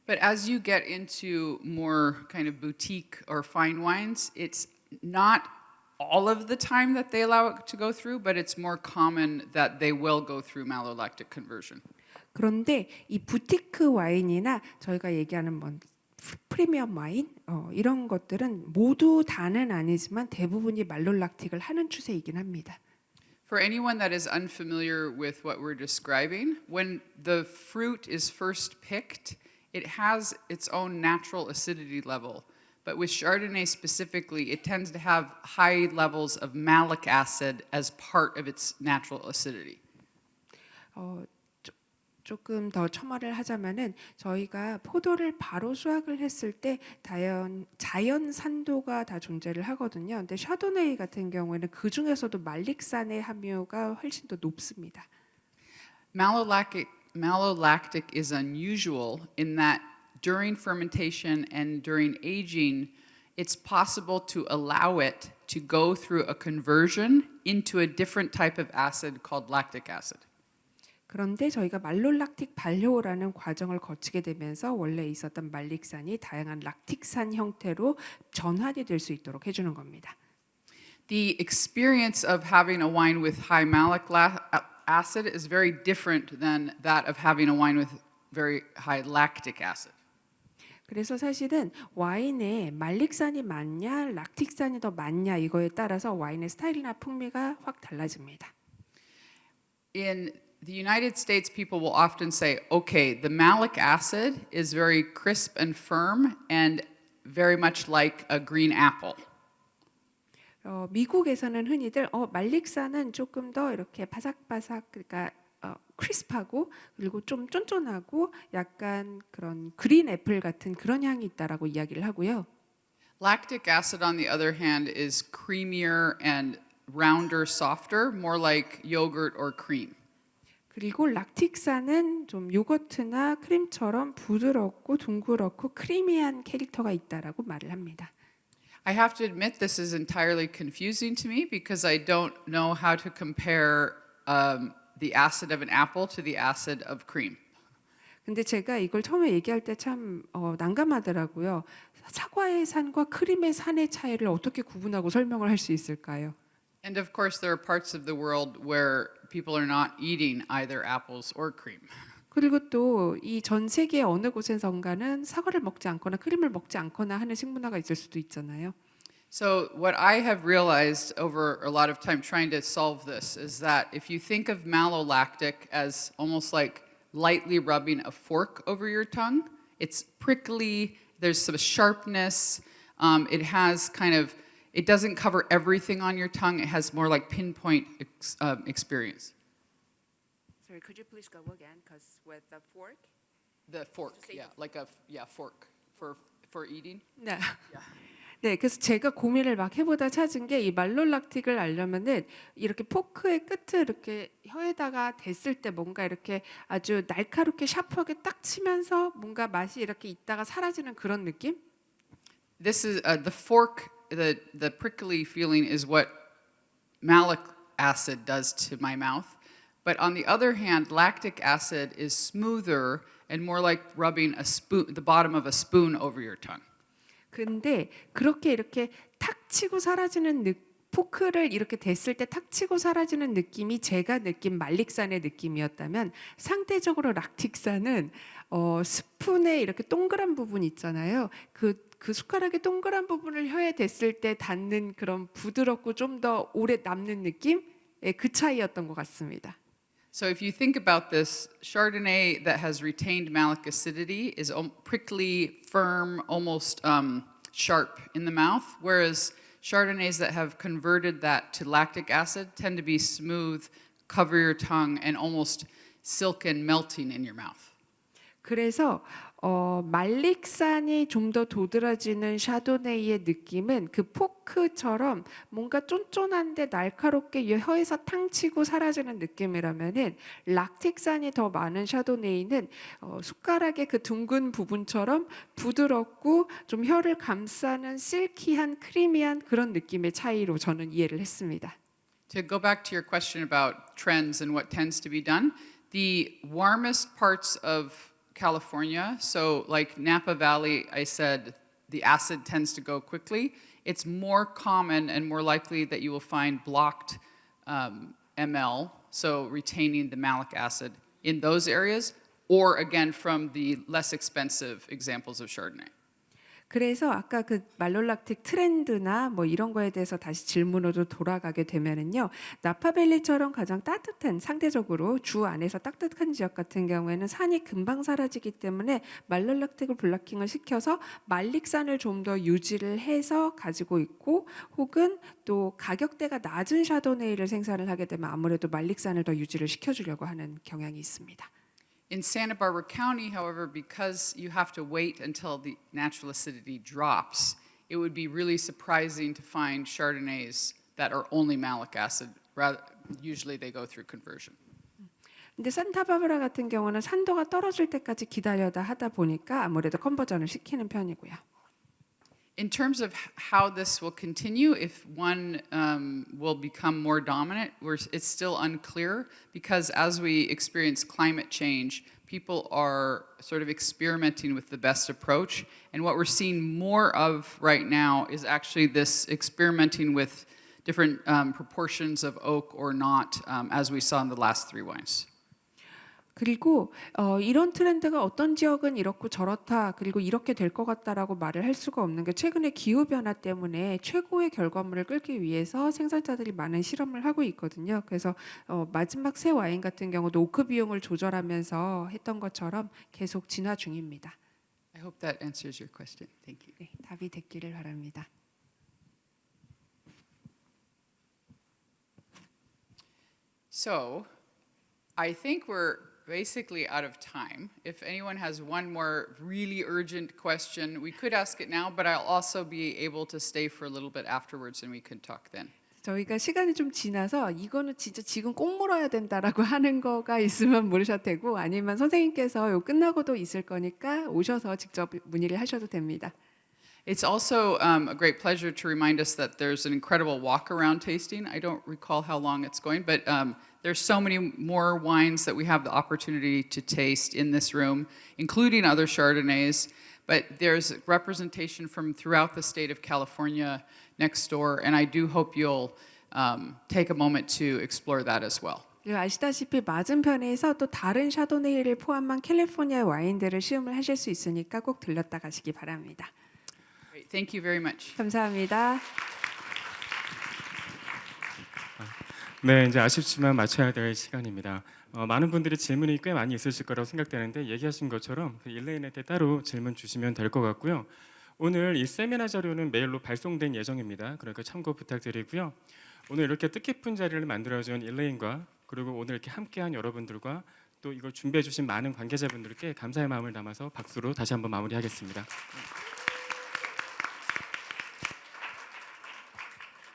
But as you get into more kind of boutique or fine wines, it's not all of the time that they allow it to go through, but it's more common that they will go through malolactic conversion. 그런데 이 부티크 와인이나 저희가 얘기하는 프리미엄 와인 이런 것들은 모두 다는 아니지만 대부분이 말롤락틱을 하는 추세이긴 합니다. For anyone that is unfamiliar with what we're describing, when the fruit is first picked, it has its own natural acidity level. But with Chardonnay specifically, it tends to have high levels of malic acid as part of its natural acidity. 조금 더 첨언을 하자면은 저희가 포도를 바로 수확을 했을 때 자연 산도가 다 존재를 하거든요. 근데 샤도네이 같은 경우에는 그 중에서도 말릭산의 함유가 훨씬 더 높습니다. Malolactic is unusual in that during fermentation and during aging, it's possible to allow it to go through a conversion into a different type of acid called lactic acid. 그런데 저희가 말롤락틱 발효라는 과정을 거치게 되면서 원래 있었던 말릭산이 다양한 락틱산 형태로 전환이 될 수 있도록 해주는 겁니다. The experience of having a wine with high malic acid is very different than that of having a wine with very high lactic acid. 그래서 사실은 와인에 말릭산이 많냐, 락틱산이 더 많냐 이거에 따라서 와인의 스타일이나 풍미가 확 달라집니다. In the United States, people will often say, okay, the malic acid is very crisp and firm and very much like a green apple. 미국에서는 흔히들 말릭산은 조금 더 이렇게 바삭바삭 그러니까 크리스프하고 그리고 좀 쫀쫀하고 약간 그런 그린 애플 같은 그런 향이 있다라고 이야기를 하고요. Lactic acid, on the other hand, is creamier and rounder, softer, more like yogurt or cream. 그리고 락틱산은 좀 요거트나 크림처럼 부드럽고 둥그렇고 크리미한 캐릭터가 있다라고 말을 합니다. I have to admit this is entirely confusing to me because I don't know how to compare the acid of an apple to the acid of cream. 근데 제가 이걸 처음에 얘기할 때 참 난감하더라고요. 사과의 산과 크림의 산의 차이를 어떻게 구분하고 설명을 할 수 있을까요? And of course, there are parts of the world where people are not eating either apples or cream. 그리고 또 이 전 세계 어느 곳에선가는 사과를 먹지 않거나 크림을 먹지 않거나 하는 식문화가 있을 수도 있잖아요. So what I have realized over a lot of time trying to solve this is that if you think of malolactic as almost like lightly rubbing a fork over your tongue, it's prickly, there's some sharpness, it has kind of, it doesn't cover everything on your tongue, it has more like pinpoint experience. Sorry, could you please go again? Because with the fork. The fork, yeah, like a fork for eating. 네. 네, 그래서 제가 고민을 막 해보다 찾은 게 이 말롤락틱을 알려면은 이렇게 포크의 끝을 이렇게 혀에다가 댔을 때 뭔가 이렇게 아주 날카롭게 샤프하게 딱 치면서 뭔가 맛이 이렇게 있다가 사라지는 그런 느낌? This is the fork, the prickly feeling is what malic acid does to my mouth. But on the other hand, lactic acid is smoother and more like rubbing the bottom of a spoon over your tongue. 근데 그렇게 이렇게 탁 치고 사라지는 포크를 이렇게 댔을 때 탁 치고 사라지는 느낌이 제가 느낀 말릭산의 느낌이었다면 상대적으로 락틱산은 스푼에 이렇게 동그란 부분 있잖아요. 그 숟가락의 동그란 부분을 혀에 댔을 때 닿는 그런 부드럽고 좀 더 오래 남는 느낌? 예, 그 차이였던 것 같습니다. So if you think about this, Chardonnay that has retained malic acidity is prickly, firm, almost sharp in the mouth, whereas Chardonnays that have converted that to lactic acid tend to be smooth, cover your tongue, and almost silken, melting in your mouth. 그래서 말릭산이 좀 더 도드라지는 샤도네이의 느낌은 그 포크처럼 뭔가 쫀쫀한데 날카롭게 혀에서 탕 치고 사라지는 느낌이라면은 락틱산이 더 많은 샤도네이는 숟가락의 그 둥근 부분처럼 부드럽고 좀 혀를 감싸는 실키한 크리미한 그런 느낌의 차이로 저는 이해를 했습니다. To go back to your question about trends and what tends to be done, the warmest parts of California, so like Napa Valley, I said the acid tends to go quickly. It's more common and more likely that you will find blocked ml, so retaining the malic acid in those areas, or again from the less expensive examples of Chardonnay. 그래서 아까 그 말롤락틱 트렌드나 뭐 이런 거에 대해서 다시 질문으로 돌아가게 되면은요. 나파밸리처럼 가장 따뜻한 상대적으로 주 안에서 따뜻한 지역 같은 경우에는 산이 금방 사라지기 때문에 말롤락틱을 블락킹을 시켜서 말릭산을 좀 더 유지를 해서 가지고 있고 혹은 또 가격대가 낮은 샤도네이를 생산을 하게 되면 아무래도 말릭산을 더 유지를 시켜주려고 하는 경향이 있습니다. In Santa Barbara County, however, because you have to wait until the natural acidity drops, it would be really surprising to find Chardonnays that are only malic acid. Usually they go through conversion. 근데 산타바바라 같은 경우는 산도가 떨어질 때까지 기다려다 하다 보니까 아무래도 컨버전을 시키는 편이고요. In terms of how this will continue, if one will become more dominant, it's still unclear because as we experience climate change, people are sort of experimenting with the best approach. And what we're seeing more of right now is actually this experimenting with different proportions of oak or not, as we saw in the last three wines. 그리고 이런 트렌드가 어떤 지역은 이렇고 저렇다 그리고 이렇게 될 것 같다라고 말을 할 수가 없는 게 최근에 기후 변화 때문에 최고의 결과물을 끌기 위해서 생산자들이 많은 실험을 하고 있거든요. 그래서 마지막 새 와인 같은 경우도 오크 비용을 조절하면서 했던 것처럼 계속 진화 중입니다. I hope that answers your question. Thank you. 네, 답이 됐기를 바랍니다. So, I think we're basically out of time. If anyone has one more really urgent question, we could ask it now, but I'll also be able to stay for a little bit afterwards and we can talk then. 저희가 시간이 좀 지나서 이거는 진짜 지금 꼭 물어야 된다라고 하는 거가 있으면 물으셔도 되고 아니면 선생님께서 요 끝나고도 있을 거니까 오셔서 직접 문의를 하셔도 됩니다. It's also a great pleasure to remind us that there's an incredible walk-around tasting. I don't recall how long it's going, but there's so many more wines that we have the opportunity to taste in this room, including other Chardonnays. But there's representation from throughout the state of California next door, and I do hope you'll take a moment to explore that as well. 아시다시피 맞은편에서 또 다른 샤도네이를 포함한 캘리포니아 와인들을 시음을 하실 수 있으니까 꼭 들렸다 가시기 바랍니다. Great. Thank you very much. 감사합니다. 네, 이제 아쉽지만 마쳐야 될 시간입니다. 많은 분들이 질문이 꽤 많이 있으실 거라고 생각되는데 얘기하신 것처럼 일레인한테 따로 질문 주시면 될 것 같고요. 오늘 이 세미나 자료는 메일로 발송된 예정입니다. 그러니까 참고 부탁드리고요. 오늘 이렇게 뜻깊은 자리를 만들어준 일레인과 그리고 오늘 이렇게 함께한 여러분들과 또 이걸 준비해 주신 많은 관계자분들께 감사의 마음을 담아서 박수로 다시 한번 마무리하겠습니다.